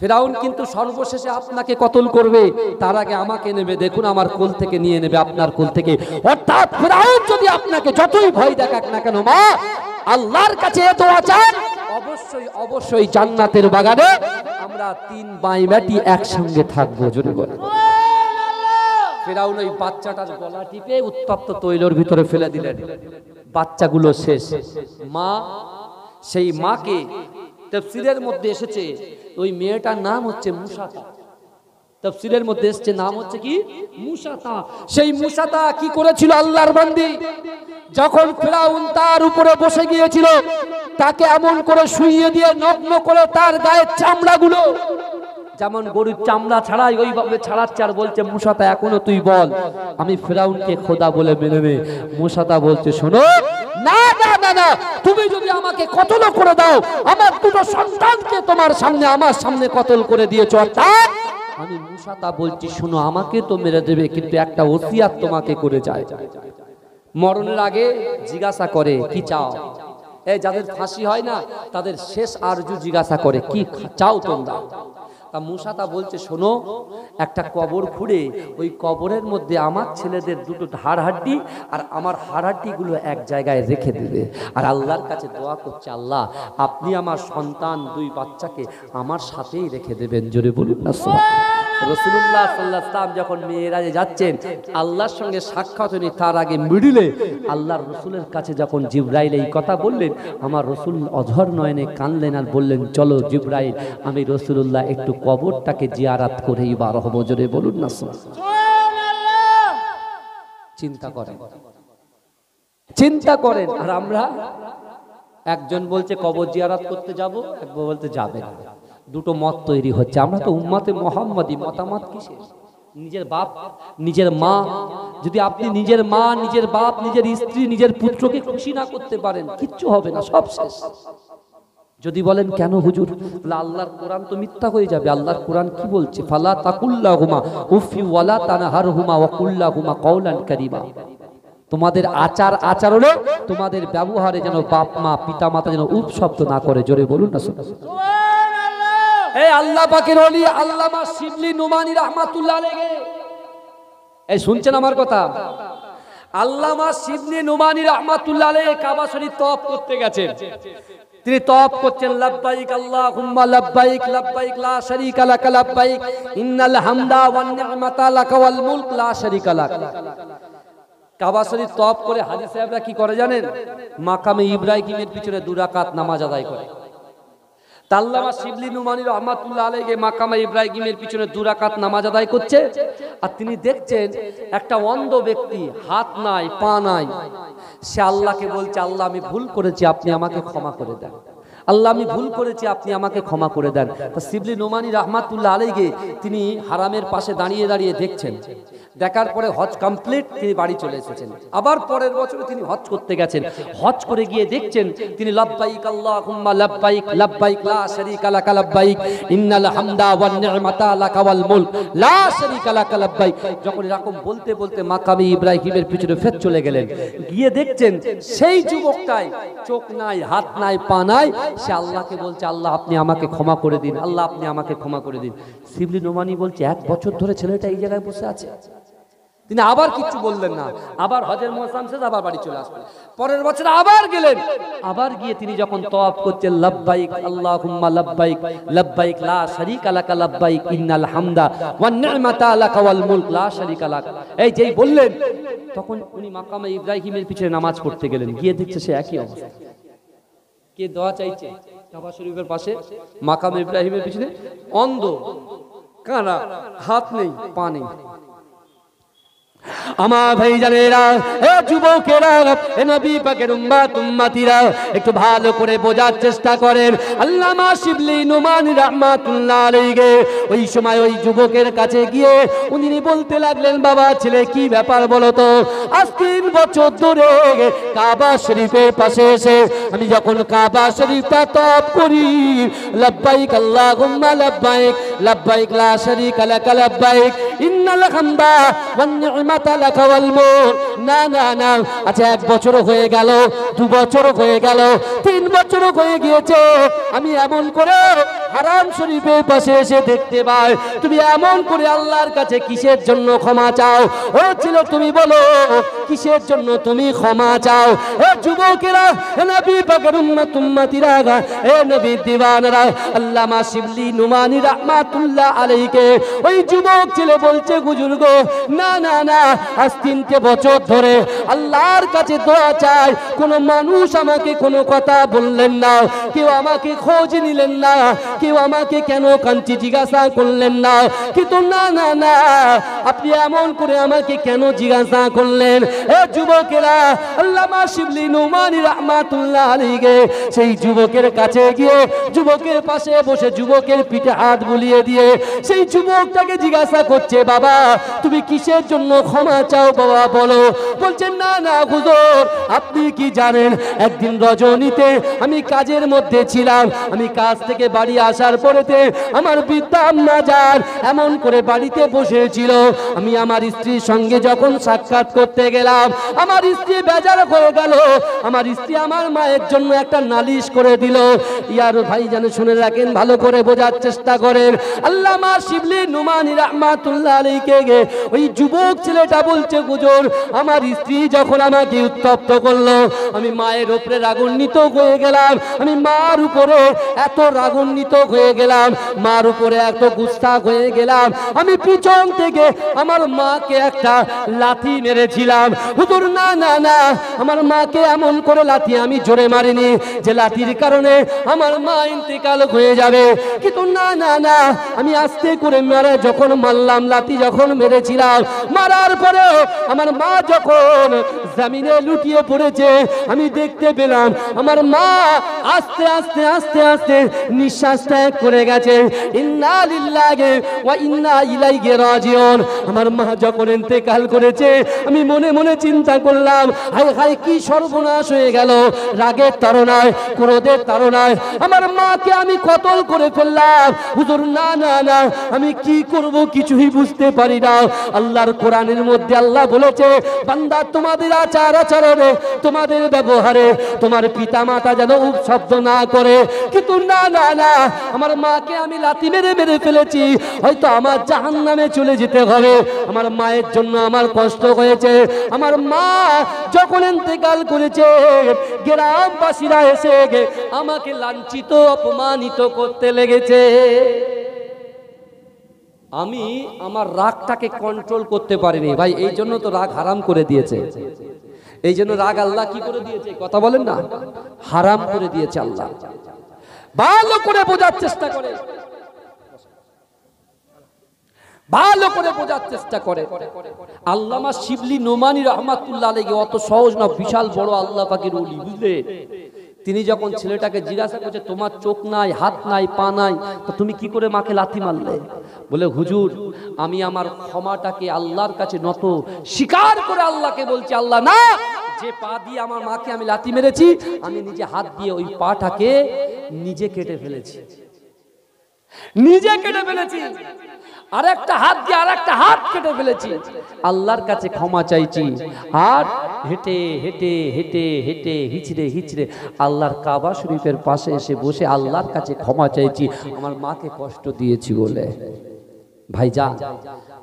ফিরাউন কিন্তু সর্বশেষে আপনাকে কতল করবে, তার আগে আমাকে নেবে। দেখুন, আমার কোল থেকে নিয়ে নেবে, আপনার কোল থেকে। অর্থাৎ ফিরাউন যদি আপনাকে যতই ভয় দেখাক না কেন, মা আল্লাহর কাছে দোয়া চান, অবশ্যই অবশ্যই জান্নাতের বাগানে আমরা তিন ভাই বেটি একসঙ্গে থাকবো। জোরে বলেন। ফিরাউন ওই বাচ্চাটার গলা টিপে উত্তপ্ত তৈলের ভিতরে ফেলে দিলেন। বাচ্চাগুলো শেষ। মা, সেই মাকে তাফসীরের মধ্যে এসেছে, ওই মেয়েটার নাম হচ্ছে মুসাতা। তাফসীরের মধ্যে এসেছে নাম হচ্ছে কি? মুসাতা। সেই মুসাতা কি করেছিল? আল্লাহর বান্দি যখন ফিরাউন তার উপরে বসে গিয়েছিল, তাকে এমন করে শুইয়ে দিয়ে নগ্ন করে তার গায়ের চামড়াগুলো যেমন গরুর চামড়া ছাড়াই ওইভাবে ছাড়াচ্ছে, আর বলছে, মুসাতা এখনো তুই বল, আমি ফিরাউনকে খোদা বলে মেনে নে। মুসাতা বলছে, শোনো, না না না না, তুমি যদি আমাকে কতল করে দাও, আমার দুটো সন্তানকে তোমার সামনে আমার সামনে কতল করে দিয়েছো, অর্থাৎ আমি মুসাতা বলছি, শোনো, আমাকে তো মেরে দেবে, কিন্তু একটা ওসিয়াত তোমাকে করে যায়। মরণের আগে জিজ্ঞাসা করে, কি চাও? এই যাদের ফাঁসি হয় না, তাদের শেষ আরজু জিজ্ঞাসা করে, কি চাও তোমরা? তা মুসাতা বলছে, শোনো, একটা কবর খুঁড়ে ওই কবরের মধ্যে আমার ছেলেদের দুটো হাড়হাড্ডি আর আমার হাড়হাড্ডিগুলো এক জায়গায় রেখে দেবে, আর আল্লাহর কাছে দোয়া করছে, আল্লাহ আপনি আমার সন্তান দুই বাচ্চাকে আমার সাথেই রেখে দেবেন। জোরে বলুন না সুবহানাল্লাহ। রাসূলুল্লাহ সাল্লাল্লাহু আলাইহি ওয়াসাল্লাম যখন মেরাজে যাচ্ছেন, আল্লাহর সঙ্গে সাক্ষাৎ হয়নি, তার আগে মিডিলে আল্লাহর রাসূলের কাছে যখন জিবরাইল এই কথা বললেন, আমার রাসূল অঝর নয়নে কাঁদলেন আর বললেন, চলো জিবরাইল, আমি রাসূলুল্লাহ একটু কবরটাকে জিয়ারত করেই বার হব। জোরে বলুন না সুবহানাল্লাহ। চিন্তা করেন, চিন্তা করেন। আর আমরা, একজন বলছে কবর জিয়ারত করতে যাব, একজন বলতে যাবে না। দুটো মত তৈরি হচ্ছে। আমরা তো উম্মতে মুহাম্মাদি, মতামত কিসের? নিজের বাপ, নিজের মা, যদি আপনি নিজের মা, নিজের বাপ, নিজের স্ত্রী, নিজের পুত্রকে খুশি না করতে পারেন, কিচ্ছু হবে না, সব শেষ। যদি বলেন কেন হুজুর, আল্লাহর কোরআন তো মিথ্যা হয়ে যাবে। আল্লাহর কোরআন কি বলছে? ফালা তাকুল্লাহুমা উফি ওয়ালা তানহারহুমা ওয়া কুল্লাহুমা কাওলান কারীমা। তোমাদের আচার হলো, তোমাদের ব্যবহারে যেন বাপ মা পিতা মাতা যেন উপ শব্দ না করে। জোরে বলুন না সুবহানাল্লাহ। এই আল্লাহ পাকের ওলি আল্লামা শিবলি নুমানী রাহমাতুল্লাহ আলাইহি, এই শুনছেন আমার কথা? আল্লামা শিবলি নুমানি রাহমাতুল্লাহ আলাইহি কাবা শরীফ তওয়াফ করতে গেছেন। তিনি তওয়াফ করছেন, লাব্বাইক আল্লাহুম্মা লাব্বাইক লাব্বাইক লা শারীকা লাক লাব্বাইক ইন্নাল হামদা ওয়ান নি'মাতা লাক ওয়াল মুলক লা শারীকা লাক। কাবা শরীফ তওয়াফ করে হাজী সাহেবরা কি করে জানেন? মাকামে ইব্রাহিমের পিছনে 2 রাকাত নামাজ আদায় করে। আল্লামা শিবলি নুমানি রাহমাতুল্লাহ আলাইহি মাকামে ইব্রাহিমের পিছনে 2 রাকাত নামাজ আদায় করছে, আর তিনি দেখছেন একটা অন্ধ ব্যক্তি, হাত নাই পা নাই, সে আল্লাহকে বলছে, আল্লাহ আমি ভুল করেছি, আপনি আমাকে ক্ষমা করে দেন, আল্লাহ আমি ভুল করেছি, আপনি আমাকে ক্ষমা করে দেন। তা শিবলি নুমানি রাহমাতুল্লাহ আলাইহি তিনি হারামের পাশে দাঁড়িয়ে দাঁড়িয়ে দেখছেন। দেখার পরে হজ কমপ্লিট, তিনি বাড়ি চলে এসেছেন। আবার পরের বছরে তিনি হজ করতে গেছেন। হজ করে গিয়ে দেখছেন তিনি লাব্বাইক আল্লাহুম্মা লাব্বাইক লাব্বাইক লা শারীকা লাক লাব্বাইক ইন্নাল হামদা ওয়ান নি'মাতা লাক ওয়াল মুলক লা শারীকা লাক লাব্বাইক। যখন এরকম বলতে বলতে মাকামে ইব্রাহিমের পিছনে ফের চলে গেলেন। গিয়ে দেখছেন সেই যুবকটাই চোখ নাই, হাত নাই, পা নাই, সে আল্লাহকে বলছে, আল্লাহ আপনি আমাকে ক্ষমা করে দিন, আল্লাহ আপনি আমাকে ক্ষমা করে দিন। শিবলি নোমানি বলছে 1 বছর ধরে ছেলেটা এই জায়গায় বসে আছে। তিনি আবার কিছু বললেন না, আবার হজের মৌসুম শেষ, আবার বাড়ি চলে আসলেন। পরের বছর আবার গেলেন, আবার গিয়ে তিনি যখন তওয়াফ করছেন, লাব্বাইক আল্লাহুম্মা লাব্বাইক লাব্বাইক লা শারীকা লাক লাব্বাইক ইন্নাল হামদা ওয়ান নি'মাতা লাক ওয়াল মুলক লা শারীকা লাক, এই যেই বললেন তখন উনি মাকামে ইব্রাহিমের পিছনে নামাজ পড়তে গেলেন। গিয়ে দেখছে সে একই অবস্থা। কে দোয়া চাইছে? কাবা শরীফের পাশে মাকামে ইব্রাহিমের পিছনে অন্ধ, কানা, হাত নেই, পা নেই। আমার ভাইজানেরা, এ যুবকেরা, এ নবী পাকের উম্মতিরা, একটু ভালো করে বোঝার চেষ্টা করেন। আল্লামা শিবলি নুমানি রাহমাতুল্লাহ আলাইহি ওই সময় ওই যুবকের কাছে গিয়ে উনি বলতে লাগলেন, বাবা ছেলে কি ব্যাপার বলো তো? আজ 3 বছর ধরে কাবা শরীফের পাশে এসে আমি যখন কাবা শরীফটা তওয়াফ করি, লাব্বাইক আল্লাহুম্মা লাব্বাইক লাব্বাইক লা শারীকা লাক লাব্বাইক ইন্নাল হামদা ওয়ান নি'মাতা লাক ওয়াল মুলক, না না না, আচ্ছা 1 বছর হয়ে গেল, 2 বছর হয়ে গেল, 3 বছর হয়ে গিয়েছে, আমি এমন করে হারাম শরীফের পাশে এসে দেখতে পাই তুমি এমন করে আল্লাহর কাছে কিসের জন্য ক্ষমা চাও? ও ছিল তুমি বলো কিসের জন্য তুমি ক্ষমা চাও? এ যুবকেরা, এ নবী পাকের উম্মতিরা, এ নবীর দিওয়ানারা, আল্লামা শিবলি নুমানি রাহমাতুল্লাহ আলাইহি ওই যুবক ছেলে বলছে, হুজুর গো, না না না, আজ 3 বছর ধরে আল্লাহর কাছে দোয়া চাই, কোন মানুষ আমাকে কোনো কথা বললেন না, কেউ আমাকে খোঁজ নিলেন না, কেউ আমাকে কেন কাঞ্চি জিজ্ঞাসা করলেন না, কিন্তু না না না, আপনি এমন করে আমাকে কেন জিজ্ঞাসা করলেন? এ যুবকেরা, আল্লামা শিবলি নুমানি রাহমাতুল্লাহ আলাইহি সেই যুবকের কাছে গিয়ে যুবকের পাশে বসে যুবকের পিঠে হাত বুলিয়ে দিয়ে সেই যুবকটাকে জিজ্ঞাসা করছে, বাবা তুমি কিসের জন্য ক্ষমা চাও বাবা বলো? বলছেন, না না হুজুর, আপনি কি জানেন, একদিন রজনীতে আমি কাজের মধ্যে ছিলাম, আমি কাজ থেকে বাড়ি আসার পরেতে আমার বৃদ্ধা আম্মা জান এমন করে বাড়িতে বসেছিল, আমি আমার স্ত্রীর সঙ্গে যখন সাক্ষাৎ করতে গেলাম, আমার স্ত্রী বেজার হয়ে গেল, আমার স্ত্রী আমার মায়ের জন্য একটা নালিশ করে দিল। ইয়ার ভাই যেন শুনে রাখেন, ভালো করে বোঝার চেষ্টা করেন। আল্লামা শিবলি নুমানি রাহমাতুল্লাহ আলাইহি ওই যুবক ছেলেটা বলছে, হুজুর আমার স্ত্রী যখন আমাকে উত্তপ্ত করলো, আমি মায়ের উপরে রাগান্বিত হয়ে গেলাম, আমি মার উপরে এত রাগান্বিত হয়ে গেলাম, মার উপরে এত গুস্সা হয়ে গেলাম, আমি পিছন থেকে আমার মাকে একটা লাথি মেরেছিলাম। হুজুর না না না, আমার মাকে এমন করে লাথি আমি জোরে মারিনি যে লাথির কারণে আমার মা ইন্তেকাল হয়ে যাবে, কিন্তু না না না, আমি আস্তে করে মেরে যখন মারলাম, লাথি যখন মেরেছিলাম, মারার পরে আমার মা যখন জমিনে লুটিয়ে পড়েছে, আমি দেখতে পেলাম আমার মা আস্তে আস্তে আস্তে আস্তে নিঃশ্বাস ত্যাগ করে গেছে। ইন্না লিল্লাহি ওয়া ইন্না ইলাইহি রাজিউন। আমার মা যখন ইন্তেকাল করেছে, আমি মনে মনে চিন্তা করলাম, হায় হায় কি সর্বনাশ হয়ে গেল, রাগের তাড়নায়, ক্রোধের তাড়নায় আমার মাকে আমি কতল করে ফেললাম। হুজুর না না না, আমি কি করব কিছুই বুঝতে পারি না। আল্লাহর কোরআনের মধ্যে আল্লাহ বলেছে, বান্দা তোমাদের আর আচার আচরণে, তোমাদের ব্যবহারে তোমার পিতা মাতা যেন উপশব্দ না করে। কিন্তু না না না, আমার মাকে আমি লাথি মেরে মেরে ফেলেছি, হয়তো আমার জাহান্নামে চলে যেতে হবে। আমার মায়ের জন্য আমার কষ্ট হয়েছে। আমার মা যখন ইন্তেকাল করেছে, গ্রামবাসীরা এসে আমাকে লাঞ্ছিত অপমানিত করতে লেগেছে। আমি আমার রাগটাকে কন্ট্রোল করতে পারিনি ভাই, এই জন্য তো রাগ হারাম করে দিয়েছে। এই জন্য রাগ আল্লাহ কি করে দিয়েছে, কথা বলেন না, হারাম করে দিয়েছে আল্লাহ। ভালো করে বোঝার চেষ্টা করে, ভালো করে বোঝার চেষ্টা করে। আল্লামা শিবলি নোমানী রহমাতুল্লাহ আলাইহি অত সহজ না, বিশাল বড় আল্লাহ পাকের ওলি, বুঝলে। তিনি যখন ছেলেটাকে জিজ্ঞাসা করছে, তোমার চোখ নাই, হাত নাই, পা নাই, তো তুমি কি করে মাকে লাথি মারলে? বলে, হুজুর আমি আমার ক্ষমাটাকে আল্লাহর কাছে নত স্বীকার করে আল্লাহকে বলছি, আল্লাহ না, যে পা দিয়ে আমার মাকে আমি লাথি মেরেছি, আমি নিজে হাত দিয়ে ওই পাটাকে নিজে কেটে ফেলেছি, নিজে কেটে ফেলেছি, আর একটা হাত দিয়ে আর একটা হাত কেটে ফেলেছি, আল্লাহর কাছে ক্ষমা চাইছি। আর হেঁটে হেঁটে হেঁটে হেঁটে হিচড়ে হিচড়ে আল্লাহর কাবা শরীফের পাশে এসে বসে আল্লাহর কাছে ক্ষমা চাইছি, আমার মাকে কষ্ট দিয়েছি বলে। ভাইজান,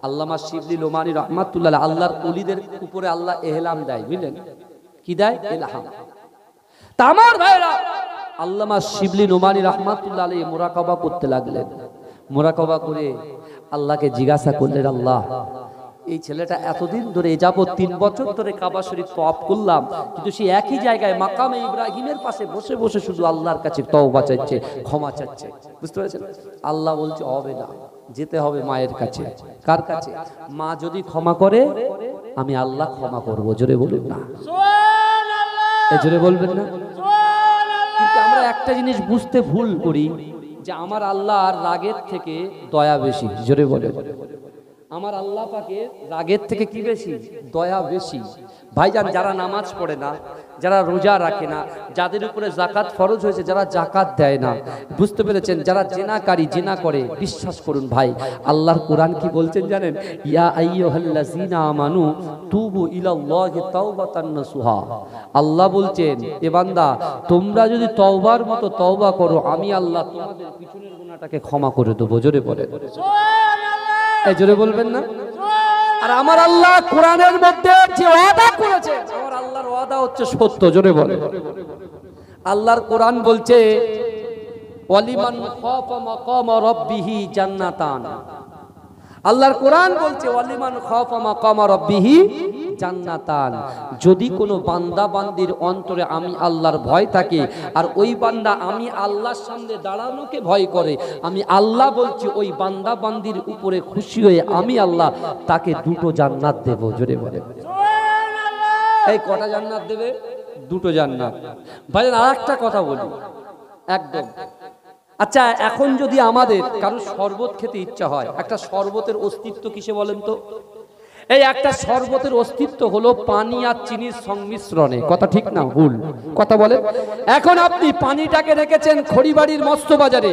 আল্লামা শিবলি নোমানী রহমাতুল্লাহ আল্লাহর ওলিদের উপরে আল্লাহ এহলাম দেয়, বুঝলেন, কি দেয়? এলহাম। তা আমার ভাইরা, আল্লামা শিবলি নোমানী রহমাতুল্লাহ আলাইহি মুরাকাবা করতে লাগলেন। মুরাকাবা করে আল্লাহকে জিজ্ঞাসা করলেন, আল্লাহ এই ছেলেটা এতদিন ধরে যাবত 3 বছর ধরে কাবা শরীফ তওয়াফ করলাম, কিন্তু সে একই জায়গায় মাকামে ইব্রাহিমের পাশে বসে বসে শুধু আল্লাহর কাছে তওবা চাইছে, ক্ষমা চাইছে, বুঝতে পেরেছেন? আল্লাহ বলছে, হবে না, যেতে হবে মায়ের কাছে। কার কাছে? মা যদি ক্ষমা করে আমি আল্লাহ ক্ষমা করব। জোরে বলুন না সুবহানাল্লাহ, জোরে বলবেন না সুবহানাল্লাহ। কিন্তু আমরা একটা জিনিস বুঝতে ভুল করি, যে আমার আল্লাহর রাগের থেকে দয়া বেশি। জোরে বলে, আমার আল্লাহ পাকের রাগের থেকে কি বেশি? দয়া বেশি। ভাইজান, যারা নামাজ পড়ে না, যারা রোজা রাখে না, যাদের উপরে যাকাত ফরজ হয়েছে, যারা যাকাত দেয় না, বুঝতে পেরেছেন, যারা জিনাকারী, জিনা করে, বিশ্বাস করুন ভাই, আল্লাহর কোরআন কি বলছেন জানেন? ইয়া আইয়ুহাল্লাযীনা আমানু তুবু ইলাল্লাহি তাওবাতান নাসুহা। আল্লাহ বলছেন, এ বান্দা, তোমরা যদি তওবার মতো তওবা করো, আমি আল্লাহ তোমাদের পিছনের গুনাহটাকে ক্ষমা করে দেব। জোরে বলেন সুবহানাল্লাহ, এই জোরে বলবেন না? আর আমার আল্লাহ কোরআনের মধ্যে যে ওয়াদা করেছে, আমার আল্লাহর ওয়াদা হচ্ছে সত্য। জোরে বলে, আল্লাহর কোরআন বলছে, ওয়ালিমান খাফা মাকামা রাব্বিহি জান্নাতান। আল্লাহর কোরআন বলছে, ওয়ালিমান খাফা মাকামা রাব্বিহি জান্নাতান। যদি কোনো বান্দা বান্দির অন্তরে আমি আল্লাহর ভয় থাকে, আর ওই বান্দা আমি আল্লাহর সামনে দাঁড়ানোকে ভয় করে, আমি আল্লাহ বলছি ওই বান্দা বান্দির উপরে খুশি হয়ে আমি আল্লাহ তাকে 2টো জান্নাত দেব। জোরে বলে সুবহানাল্লাহ। এই কটা জান্নাত দেবে? 2টো জান্নাত। ভাইজান, আরেকটা কথা বলি একদম। আচ্ছা, এখন যদি আমাদের কারো শরবত খেতে ইচ্ছা হয়, একটা শরবতের অস্তিত্ব কিসে বলেন তো? এই একটা শরবতের অস্তিত্ব হলো পানি আর চিনির সংমিশ্রণে। কথা ঠিক না ভুল? কথা বলেন। এখন আপনি পানিটাকে রেখেছেন খড়িবাড়ির মস্ত বাজারে,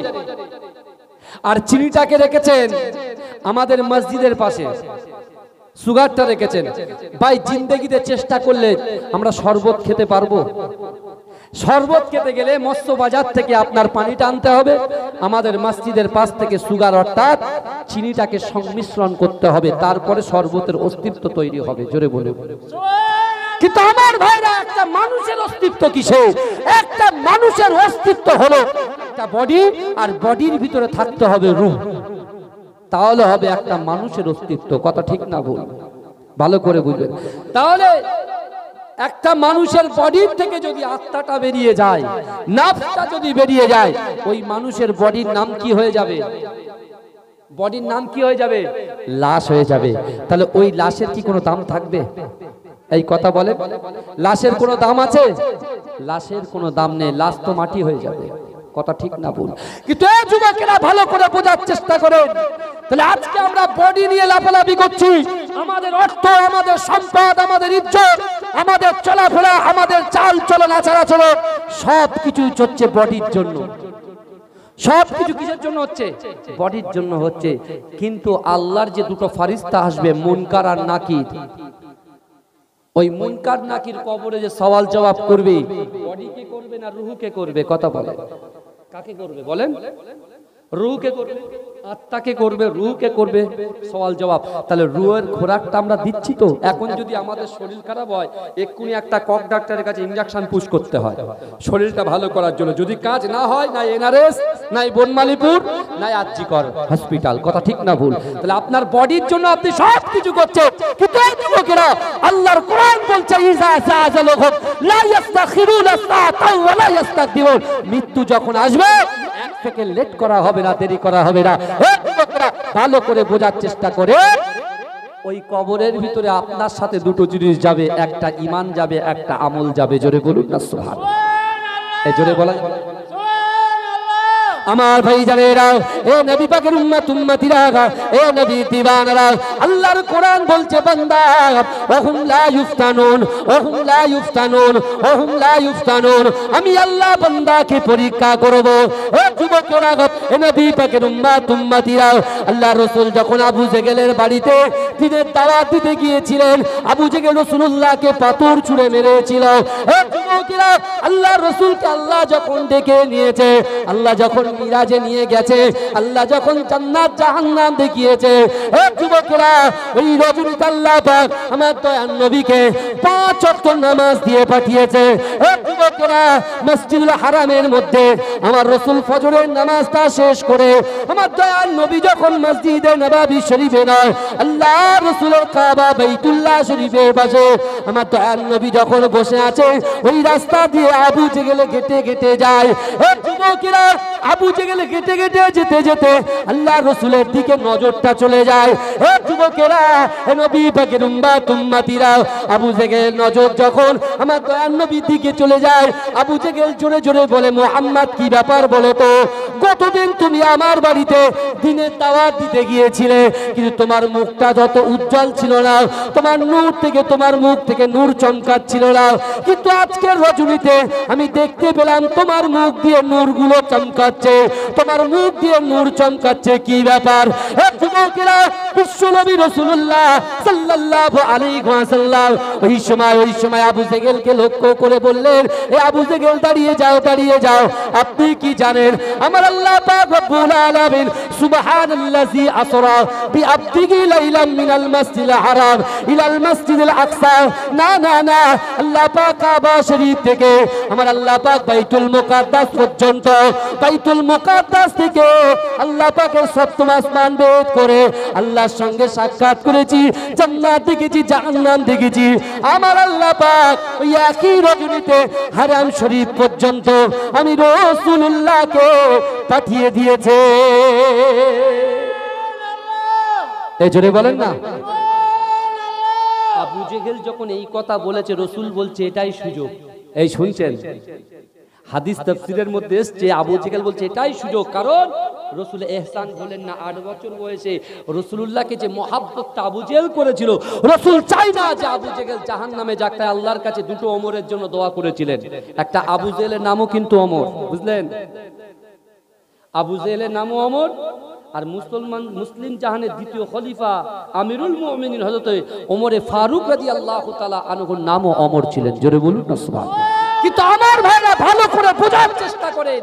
আর চিনিটাকে রেখেছেন আমাদের মসজিদের পাশে, সুগারটা রেখেছেন। ভাই, জিন্দেগিতে চেষ্টা করলে আমরা শরবত খেতে পারবো? শরবত খেতে গেলে মস্ত বাজার থেকে আপনার পানিটা আনতে হবে, আমাদের মসজিদের পাশ থেকে সুগার অর্থাৎ চিনিটাকে সংমিশ্রণ করতে হবে, তারপরে শরবতের অস্তিত্ব তৈরি হবে। জোরে বলে। কিন্তু আমার ভাইরা, একটা মানুষের অস্তিত্ব কিসে? একটা মানুষের অস্তিত্ব হলো একটা বডি, আর বডির ভিতরে থাকতে হবে রূহ, তাহলে হবে একটা মানুষের অস্তিত্ব। কথা ঠিক না ভুল? ভালো করে বুঝবেন। তাহলে একটা মানুষের বডির থেকে যদি আত্মাটা বেরিয়ে যায়, নাফসটা যদি বেরিয়ে যায়, ওই মানুষের বডির নাম কি হয়ে যাবে? বডির নাম কি হয়ে যাবে? লাশ হয়ে যাবে। তাহলে ওই লাশের কি কোনো দাম থাকবে? এই কথা বলে, লাশের কোনো দাম আছে? লাশের কোনো দাম নেই, লাশ তো মাটি হয়ে যাবে। কথা ঠিক না ভুল? কিন্তু এই যুবকেরা ভালো করে বোঝার চেষ্টা করেন। তাহলে আজকে আমরা বডি নিয়ে লাফালাফি করছি, আমাদের অর্থ, আমাদের সম্পদ, আমাদের ইজ্জত, আমাদের চলাফেরা, আমাদের চাল চলন, আচার আচরণ সব কিছু হচ্ছে বডির জন্য। সব কিছু কিসের জন্য হচ্ছে? বডির জন্য হচ্ছে। কিন্তু আল্লাহর যে 2টো ফারিস্তা আসবে, মুনকার আর নাকির, ওই মুনকার নাকির কবরে যে সওয়াল জবাব করবে, বডিকে করবে না রুহুকে করবে? কথা বলে, কাকে করবে বলেন? রুহকে করবে, আত্মাকে করবে, রুহকে করবে সওয়াল জবাব। তাহলে রুহের খোরাকটা আমরা দিচ্ছি তো? এখন যদি আমাদের শরীর খারাপ হয়, এক্ষুনি একটা কক ডাক্তারের কাছে ইনজেকশন পুশ করতে হয় শরীরটা ভালো করার জন্য। যদি কাজ না হয়, না এনআরএস, নাই বনমালীপুর, নাই আরজিকর হসপিটাল। কথা ঠিক না ভুল? তাহলে আপনার বডির জন্য আপনি সব কিছু করছেন, কিন্তু এই যুবকেরা আল্লাহর কোরআন বলছে ইজা সাআজালুহুম লা ইস্তাখিরুনা সাআতাও ওয়া লা ইস্তাকদিমুন। মৃত্যু যখন আসবে এক সেকেন্ড লেট করা হবে না, দেরি করা হবে না। ভালো করে বোঝার চেষ্টা করে, ওই কবরের ভিতরে আপনার সাথে দুটো জিনিস যাবে, একটা ঈমান যাবে, একটা আমল যাবে। জোরে বলুন না সুবহানাল্লাহ। এই জোরে বলা আমার ভাই জানেরা, এ নবী পাকের উম্মত উম্মতিরা, এ নবী দিওয়ানারা, আল্লাহর কোরআন বলছে বান্দা ওহুম লা ইফতানুন, ওহুম লা ইফতানুন, ওহুম লা ইফতানুন। আমি আল্লাহ বান্দাকে পরীক্ষা করব। এ যুবকেরা, এ নবী পাকের উম্মত উম্মতিরা, আল্লাহর রাসূল যখন আবু জেহেলের বাড়িতে দিনের দাওয়াত দিতে গিয়েছিলেন, আবু জেহেল রাসূলুল্লাহকে পাথর ছুঁড়ে মেরেছিল। এ যুবকেরা, আল্লাহর রাসূলকে আল্লাহ যখন ডেকে নিয়েছে, আল্লাহ যখন মিরাজে নিয়ে গেছে, আল্লাহ যখন জান্নাত জাহান্নাম দেখিয়েছে, এ যুবকেরা, ওই রজনীতে আল্লাহ পাক আমার দয়ার নবীকে 5 ওয়াক্ত নামাজ দিয়ে পাঠিয়েছে। এ যুবকেরা, মসজিদুল হারামের মধ্যে আমার রাসূল ফজরের নামাজটা শেষ করে আমার দয়ার নবী যখন মসজিদে নববী শরীফে নয়, আল্লাহর রাসূলের কাবা বাইতুল্লাহ শরীফের পাশে আমার দয়ার নবী যখন বসে আছে, ওই রাস্তা দিয়ে আবু জেহেল হেঁটে হেঁটে যায়। এ যুবকেরা, আবু জেহেল হেঁটে হেঁটে যেতে যেতে আল্লাহর রাসূলের দিকে নজরটা চলে যায়। এ যুবকেরা, এ নবী পাকের উম্মত উম্মতিরা, আবু জেহেল নজর যখন আমার দয়ার নবীর দিকে চলে যায়, আবু জেহেল জোরে জোরে বলে, মুহাম্মদ কি ব্যাপার বলো তো? গতদিন তুমি আমার বাড়িতে দিনের দাওয়াত দিতে গিয়েছিলে, কিন্তু তোমার মুখটা যত উজ্জ্বল ছিল না, তোমার নূর থেকে, তোমার মুখ থেকে নূর চমকাচ্ছিল না, কিন্তু আজকের রজনীতে আমি দেখতে পেলাম তোমার মুখ দিয়ে নূরগুলো চমকাচ্ছে, তোমার মুখ দিয়ে নূর চমকাচ্ছে। কি ব্যাপার? হে যুবকেরা, বিশ্বনবী রাসূলুল্লাহ সাল্লাল্লাহু আলাইহি ওয়াসাল্লাম ওই সময় আবু জেহেলকে লক্ষ্য করে বললেন, এ আবু জেহেল দাঁড়িয়ে যাও, দাঁড়িয়ে যাও। আপনি কি জানেন আমার আল্লাহ পাক রব্বুল আলামিন সুবহানাল্লাযী আসরা বিআবদিহি লাইলাম মিনাল মাসজিদিল হারাম ইলাল মাসজিদিল আকসা। না না না, আল্লাহ পাক কাবা শরীফ থেকে আমার আল্লাহ পাক বাইতুল মুকাদ্দাস পর্যন্ত, বাইতুল মুকাদ্দাস থেকে আল্লাহ পাকের সপ্তম আসমান ভেদ করে আল্লাহর সঙ্গে সাক্ষাৎ করেছি, জান্নাত দেখেছি, জাহান্নাম দেখেছি। আমার আল্লাহ পাক ওই একই রজনীতে হারাম শরীফ পর্যন্ত আমি রাসূলুল্লাহকে পাঠিয়ে দিয়েছে। এই জোরে বলেন না। আবু জেহেল যখন এই কথা বলেছে, রাসূল বলছে এটাই সুযোগ। এই শুনছেন, হাদিস তাফসীরের মধ্যে এসেছে, আবু জেহেল বলছে এটাই সুযোগ। কারণ রাসূল ইহসান বলেন না, 8 বছর বয়সে রাসূলুল্লাহকে যে মহব্বতটা আবু জেহেল করেছিল, রাসূল চাই না যে আবু জেহেল জাহান্নামে যাক, তাই আল্লাহর কাছে দুটো ওমরের জন্য দোয়া করেছিলেন। একটা আবু জেহেলের নামও কিন্তু ওমর, বুঝলেন? আবু জেহেলের নামও ওমর, আর মুসলিম জাহানের দ্বিতীয় খলিফা আমিরুল মুমিনিন হযরত ওমরে ফারুক রাদিয়াল্লাহু তাআলা আনহুর নামও ওমর ছিলেন। জোরে বলুন না সুবহানাল্লাহ। কিন্তু আমার ভাইরা ভালো করে বোঝার চেষ্টা করেন,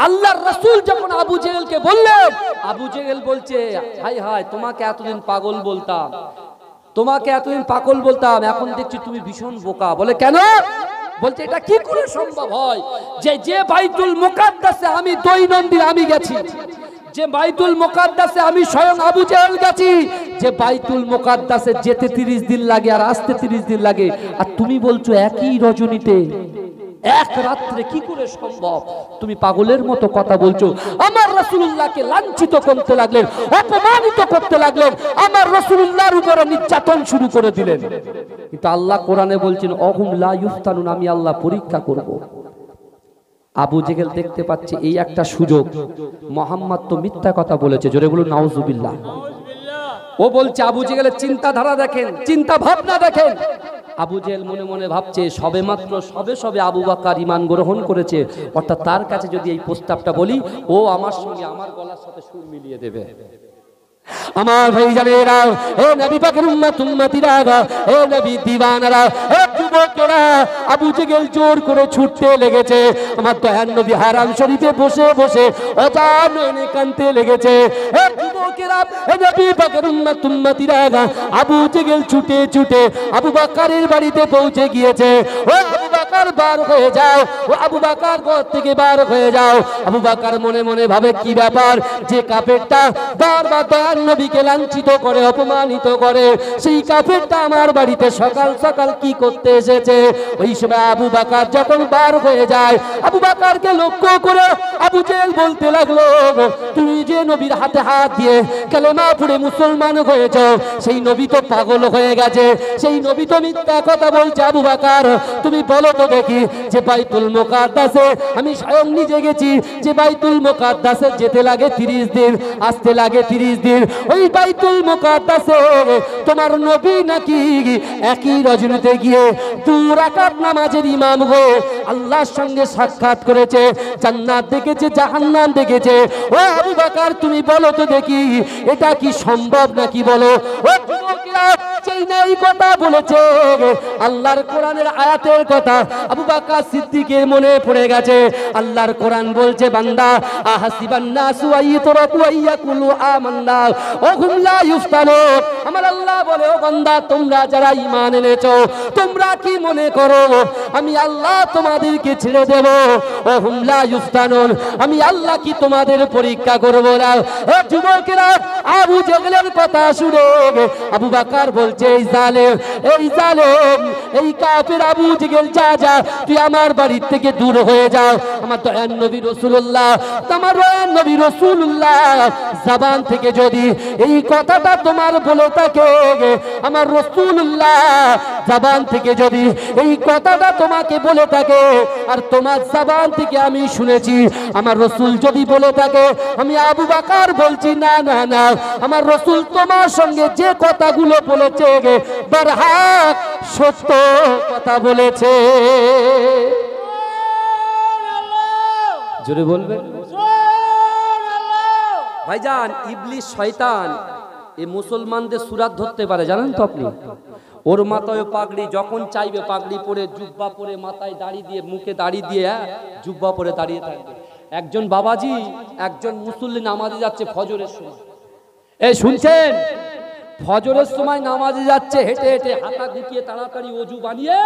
আল্লাহর রাসূল যখন আবু জেহেলকে বললেন, আবু জেহেল বলছে, হায় হায়, তোমাকে এতদিন পাগল বলতাম, তোমাকে এতদিন পাগল বলতাম, এখন দেখছি তুমি ভীষণ বোকা। বলে কেন? বলছে এটা কি করে সম্ভব হয় যে বাইতুল মুকাদ্দাসে আমি দৈনন্দিন আমি গেছি, যে বাইতুল মুকাদ্দাসে আমি স্বয়ং আবু জেহেল গেছি, যে বাইতুল মুকাদ্দাসে যেতে 30 দিন লাগে আর আসতে 30 দিন লাগে, আর তুমি বলছো একই রজনীতে এক রাত্রে, কি করে সম্ভব? তুমি পাগলের মতো কথা বলছো। আমার রাসূলুল্লাহকে লাঞ্ছিত করতে লাগলেন, অপমানিত করতে লাগলেন, আমার রাসূলুল্লাহর উপরে নির্যাতন শুরু করে দিলেন। কিন্তু আল্লাহ কোরআনে বলছেন অহুম লা ইফতানুন, আমি আল্লাহ পরীক্ষা করব। আবু জেহেল দেখতে পাচ্ছে এই একটা সুযোগ, মুহাম্মদ তো মিথ্যা কথা বলেছে। জোরে বলুন নাউজুবিল্লাহ। ও বলছে, আবু জেহেলের চিন্তাধারা দেখেন, চিন্তা ভাবনা দেখেন। আবু জেহেল মনে মনে ভাবছে সবে আবু বকর ঈমান গ্রহণ করেছে, অর্থাৎ তার কাছে যদি এই প্রস্তাবটা বলি, ও আমার সঙ্গে আমার গলার সাথে সুর মিলিয়ে দেবে। আমার ভাইজানেরা, এ নবী পাকের উম্মত উম্মতিরা, এ নবী দিওয়ানারা, এ যুবকেরা, আবু জেহেল জোর করে ছুটতে লেগেছে। আমার দয়ার নবী হারাম শরীফে বসে বসে অজান নয়নে কাঁদতে লেগেছে। এ যুবকেরা, এ নবী পাকের উম্মত উম্মতিরা, আবু জেহেল ছুটে ছুটে আবু বকরের বাড়িতে পৌঁছে গিয়েছে। ও আবু বকর বার হয়ে যাও, ও আবু বকর ঘর থেকে বার হয়ে যাও। আবু বকর মনে মনে ভাবে কি ব্যাপার, যে কাফেরটা বারবার দয়ার নবীকে লাঞ্ছিত করে অপমানিত করে, সেই কাফেরটা আমার বাড়িতে সকাল সকাল কি করতে এসেছে। ওই সময় আবু বকর যখন বার হয়ে যায়, আবু বকরকে লক্ষ্য করে আবু জেহেল বলতে লাগলো, তুমি যে নবীর হাতে হাত দিয়ে কালেমা পড়ে মুসলমান হয়েছ, সেই নবী তো পাগল হয়ে গেছে, সেই নবী তো মিথ্যা কথা বলছে। আবু বকর, তুমি বলো তো দেখি, যে বাইতুল মুকাদ্দাসে আমি স্বয়ং নিজে গেছি, যে বাইতুল মুকাদ্দাসে যেতে লাগে 30 দিন, আসতে লাগে 30 দিন। ওই বাইতুল মুকাদ্দাসে তোমার নবী নাকি একই রজনীতে গিয়ে 2 রাকাত নামাজের ইমাম হয়ে আল্লাহর সঙ্গে সাক্ষাৎ করেছে, জান্নাত দেখেছে, জাহান্নাম দেখেছে। ও আবু বকর, তুমি বলো তো দেখি, এটা কি সম্ভব নাকি বলো। ও যুবকেরা, সেই নাই কথা বলেছে আল্লাহর কোরআনের আয়াতের কথা আবু বকর সিদ্দিকের মনে পড়ে গেছে। আল্লাহর কোরআন বলছে, বান্দা আহাসিবান নাসু আইয়ুতরাকু আইয়াকুলু আমান্না ওয়া হুম লা ইফতানুন। আমার আল্লাহ বলে, ও বান্দা, তোমরা যারা ঈমান এনেছো, তোমরা কি মনে করো আমি আল্লাহ তোমাদেরকে ছেড়ে দেব? ওয়া হুম লা ইফতানুন, আমি আল্লাহ কি তোমাদের পরীক্ষা করব না? ও যুবকেরা, আবু জেহেলের কথা শুনে আবু বকর বলছে, এই জালেম, এই জালেম, এই কাফের আবু জেহেল, যা যা, তুই আমার বাড়ি থেকে দূর হয়ে যাও। আমার দয়ার নবী রাসূলুল্লাহ, তোমার দয়ার নবী রাসূলুল্লাহ জবান থেকে যদি এই কথাটা তোমার বলে থাকে, আমার রাসূলুল্লাহ জবান থেকে যদি এই কথাটা তোমাকে বলে থাকে, আর তোমার জবান থেকে আমি শুনেছি, আমার রাসূল যদি বলে থাকে, আমি আবু বকর বলছি, না না না, আমার রাসূল তোমার সঙ্গে যে কথাগুলো বলেছে বারহাক সত্য কথা বলেছে। জোরে বলবেন ভাইজান। ইবলিস শয়তান এই মুসলমানদের সুরাত ধরতে পারে, জানেন তো আপনি? ওর মাথায় পাগড়ি, যখন চাইবে পাগড়ি পরে, জুব্বা পরে, মাথায় দাড়ি দিয়ে, মুখে দাড়ি দিয়ে, জুব্বা পরে দাঁড়িয়ে থাকবে। একজন বাবাজি, একজন মুসল্লি নামাজে যাচ্ছে ফজরের সময়, এই শুনছেন, ফজরের সময় নামাজে যাচ্ছে, হেঁটে হেঁটে হাতা গুটিয়ে তাড়াতাড়ি ওযু বানিয়ে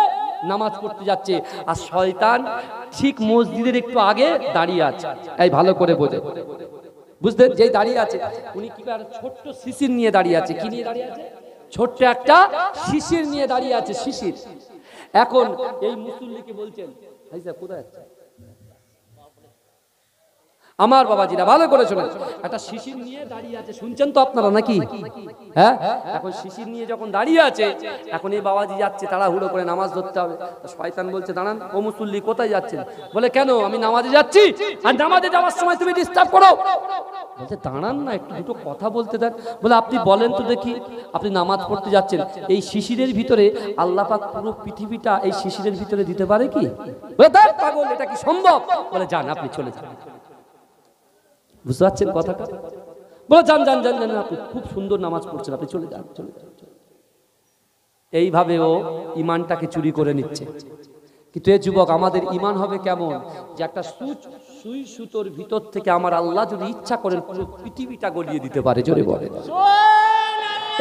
নামাজ পড়তে যাচ্ছে, আর শয়তান ঠিক মসজিদের একটু আগে দাঁড়িয়ে আছে। এই ভালো করে বোঝে, বুঝলেন? যেই দাঁড়িয়ে আছে, উনি কি ছোট্ট শিশির নিয়ে দাঁড়িয়ে আছে। কি নিয়ে দাঁড়িয়ে আছে? ছোট্ট একটা শিশির নিয়ে দাঁড়িয়ে আছে, শিশির। এখন এই মুসল্লিকে বলছেন, ভাই সাহেব কোথায় যাচ্ছে? আমার বাবাজিরা ভালো করে শোনেন, একটা শিশির নিয়ে দাঁড়িয়ে আছে, শুনছেন তো আপনারা নাকি? হ্যাঁ, এখন শিশির নিয়ে যখন দাঁড়িয়ে আছে, এখন এই বাবাজি যাচ্ছে তাড়াহুড়ো করে নামাজ ধরতে হবে। শয়তান বলছে, দাঁড়ান, ও মুসল্লি কোথায় যাচ্ছেন? বলে, কেন, আমি নামাজে যাচ্ছি, আর নামাজে যাওয়ার সময় তুমি ডিস্টার্ব করো। বলছে, দাঁড়ান না, একটু দুটো কথা বলতে দেন। বলে, আপনি বলেন তো দেখি, আপনি নামাজ পড়তে যাচ্ছেন, এই শিশিরের ভিতরে আল্লাহ পাক পুরো পৃথিবীটা এই শিশিরের ভিতরে দিতে পারে কি? বলে, পাগল, এটা কি সম্ভব? বলে, যান, আপনি চলে যান। বুঝতে পারছেন কথাটা? বলে, যান যান যান যান, আপনি খুব সুন্দর নামাজ পড়ছেন, আপনি চলে যান, চলে যান। এইভাবে ও ইমানটাকে চুরি করে নিচ্ছে। কিন্তু এ যুবক, আমাদের ইমান হবে কেমন, যে একটা সুই সুতোর ভিতর থেকে আমার আল্লাহ যদি ইচ্ছা করেন পুরো পৃথিবীটা গলিয়ে দিতে পারে। জোরে বলে,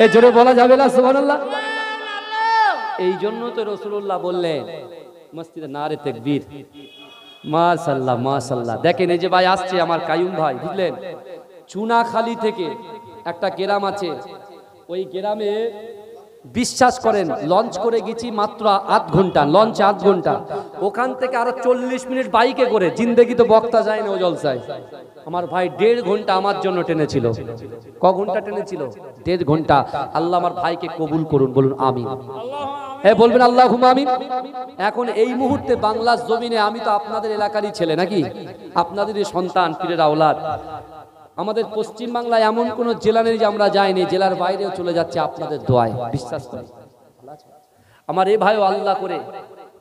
এই জোরে বলা যাবে না সুবহানাল্লাহ? এই জন্য তো রাসূলুল্লাহ বললেন মসজিদে নারে তাকবীর, মাশাআল্লাহ মাশাআল্লাহ। দেখেন, এই যে ভাই আসছে আমার কায়ুম ভাই, বুঝলেন, চুনাখালী থেকে একটা গ্রাম আছে, ওই গ্রামে বিশ্বাস করেন লঞ্চ করে গেছি মাত্র 8 ঘন্টা, লঞ্চে 8 ঘন্টা, ওখান থেকে আরো 40 মিনিট বাইকে করে। জিন্দেগি তো বক্তা যায় না ও জলসায়। আমার ভাই 1.5 ঘন্টা আমার জন্য টেনেছিল। ক ঘন্টা টেনেছিল? 1.5 ঘন্টা। আল্লাহ আমার ভাইকে কবুল করুন, বলুন আমিন। হ্যাঁ বলবেন আল্লাহুম্মা আমিন। এখন এই মুহূর্তে বাংলার জমিনে, আমি তো আপনাদের এলাকারই ছেলে নাকি, আপনাদেরই সন্তান, পীরের আওলাদ। আমাদের পশ্চিম বাংলায় এমন কোন জেলা নেই যে আমরা যাইনি, জেলার বাইরেও চলে যাচ্ছে আপনাদের দোয়ায়, বিশ্বাস করি। আমার এই ভাইও আল্লাহ করে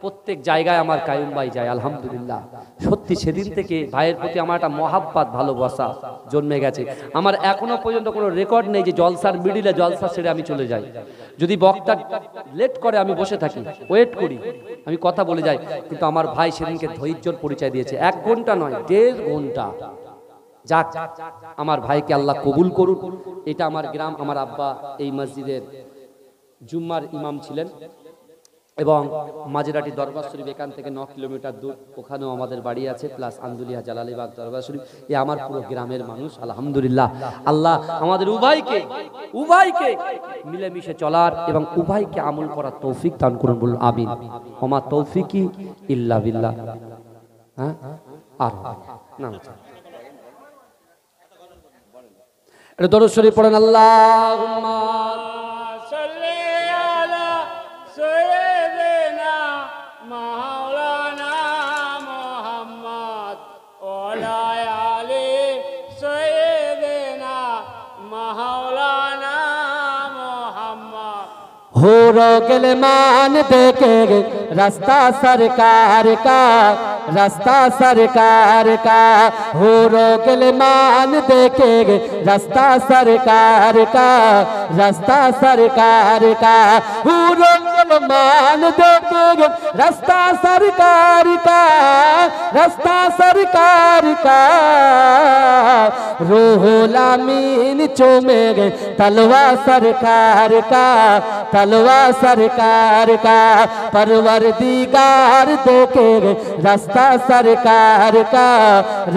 প্রত্যেক জায়গায় আমার কায়ুম ভাই যায় আলহামদুলিল্লাহ। সত্যি সেদিন থেকে ভাইয়ের প্রতি আমার একটা মহাব্বত ভালোবাসা জন্মে গেছে। আমার এখনো পর্যন্ত কোনো রেকর্ড নেই যে জলসার মিডিলে জলসা ছেড়ে আমি চলে যাই। যদি বক্তা লেট করে আমি বসে থাকি, ওয়েট করি, আমি কথা বলে যাই। কিন্তু আমার ভাই সেদিনকে ধৈর্যর পরিচয় দিয়েছে, 1 ঘন্টা নয় 1.5 ঘন্টা। যাক, আমার ভাইকে আল্লাহ কবুল করুন। এটা আমার গ্রাম। আমার আব্বা এই মসজিদের জুম্মার ইমাম ছিলেন এবং মাঝেরাটি দরবার শরীফ এখান থেকে 9 কিলোমিটার দূর, ওখানেও আমাদের বাড়ি আছে, প্লাস আন্দুলিয়া জালালিবাগ দরবার শরীফ। এ আমার পুরো গ্রামের মানুষ আলহামদুলিল্লাহ। আল্লাহ আমাদের উভয়কে মিলেমিশে চলার এবং উভয়কে আমল করার তৌফিক দান করুন, বলুন আমিন। ওমা তৌফিকি ইল্লা বিল্লাহ। হ্যাঁ, আর না এটা দরুদ শরীফ পড়েন। আল্লাহুম্মা সাল্লি আলা সাইয়্যিদিনা মাওলানা মুহাম্মদ ওয়া আলা আলি সাইয়্যিদিনা মাওলানা মুহাম্মদ। हो गिलमान देखे रास्ता सरकार का, रास्ता सरकार का। हो गिलमान देखे रास्ता सरकार का, रास्ता सरकार का। हो गिलमान देखे रास्ता सरकार का, रास्ता सरकार का। रूहुल अमीन चूमे तलवा सरकार का, तलवा सरकार का। परवरदिगार देखे रास्ता सरकार का,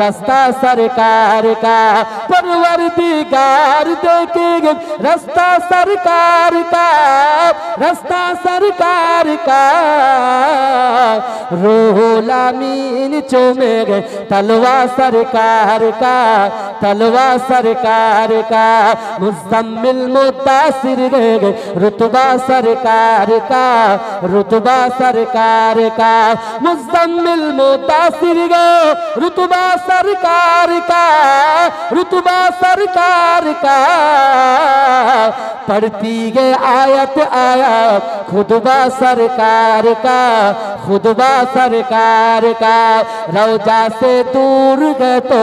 रास्ता सरकार का। परवरदिगार देखे रास्ता सरकार का, रास्ता सरकार का। रूहुल अमीन चूमे तलवा सरकार का, तलवा सरकार का। मुज़म्मिल मुद्दासिर रुतबा सरकार का, रुतबा सरकार का। मुज़म्मिल मुद्दासिर रुतबा सरकार का, रुतबा सरकार का। पढ़ती है आयत आयत खुतबा सरकार का, खुतबा सरकार का। रौजा से दूर गए तो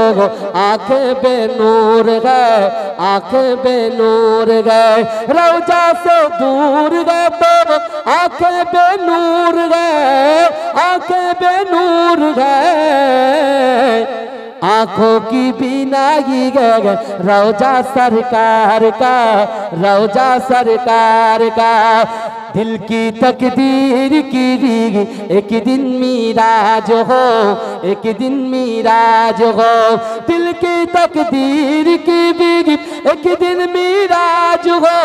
आंखें बेनूर गए, आंखें बेनूर गए। रौजा से दूर गए तो आंखें बेनूर गए, आंखें बेनूर गए। आंखों की बीनाई गए रौजा सरकार का, रौजा सरकार का। दिल की तकदीर की एक दिन मीराज हो, एक दिन मीराज हो। दिल की तकदीर की एक दिन मीराज हो,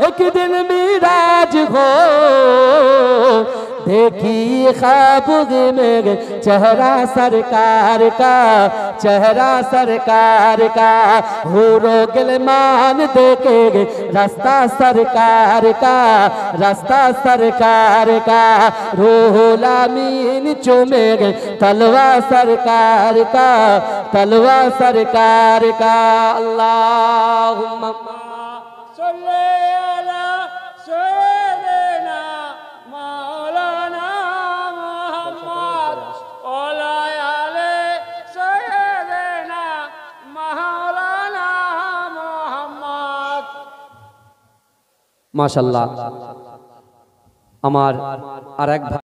एक दिन मीराज हो। देखी ख्वाब में चेहरा सरकार का, चेहरा सरकार का। हूरो गिलमान देखे रास्ता सरकार का, रास्ता सरकार का। रूहुल अमीन चूमे तलवा सरकार का, तलवा सरकार का। अल्लाहुम्मा सल्ली अला सय्यिदिना मौलाना मुहम्मद ओला आले सय्यिदिना मौलाना मुहम्मद। माशाल्लाह। আমার আরেক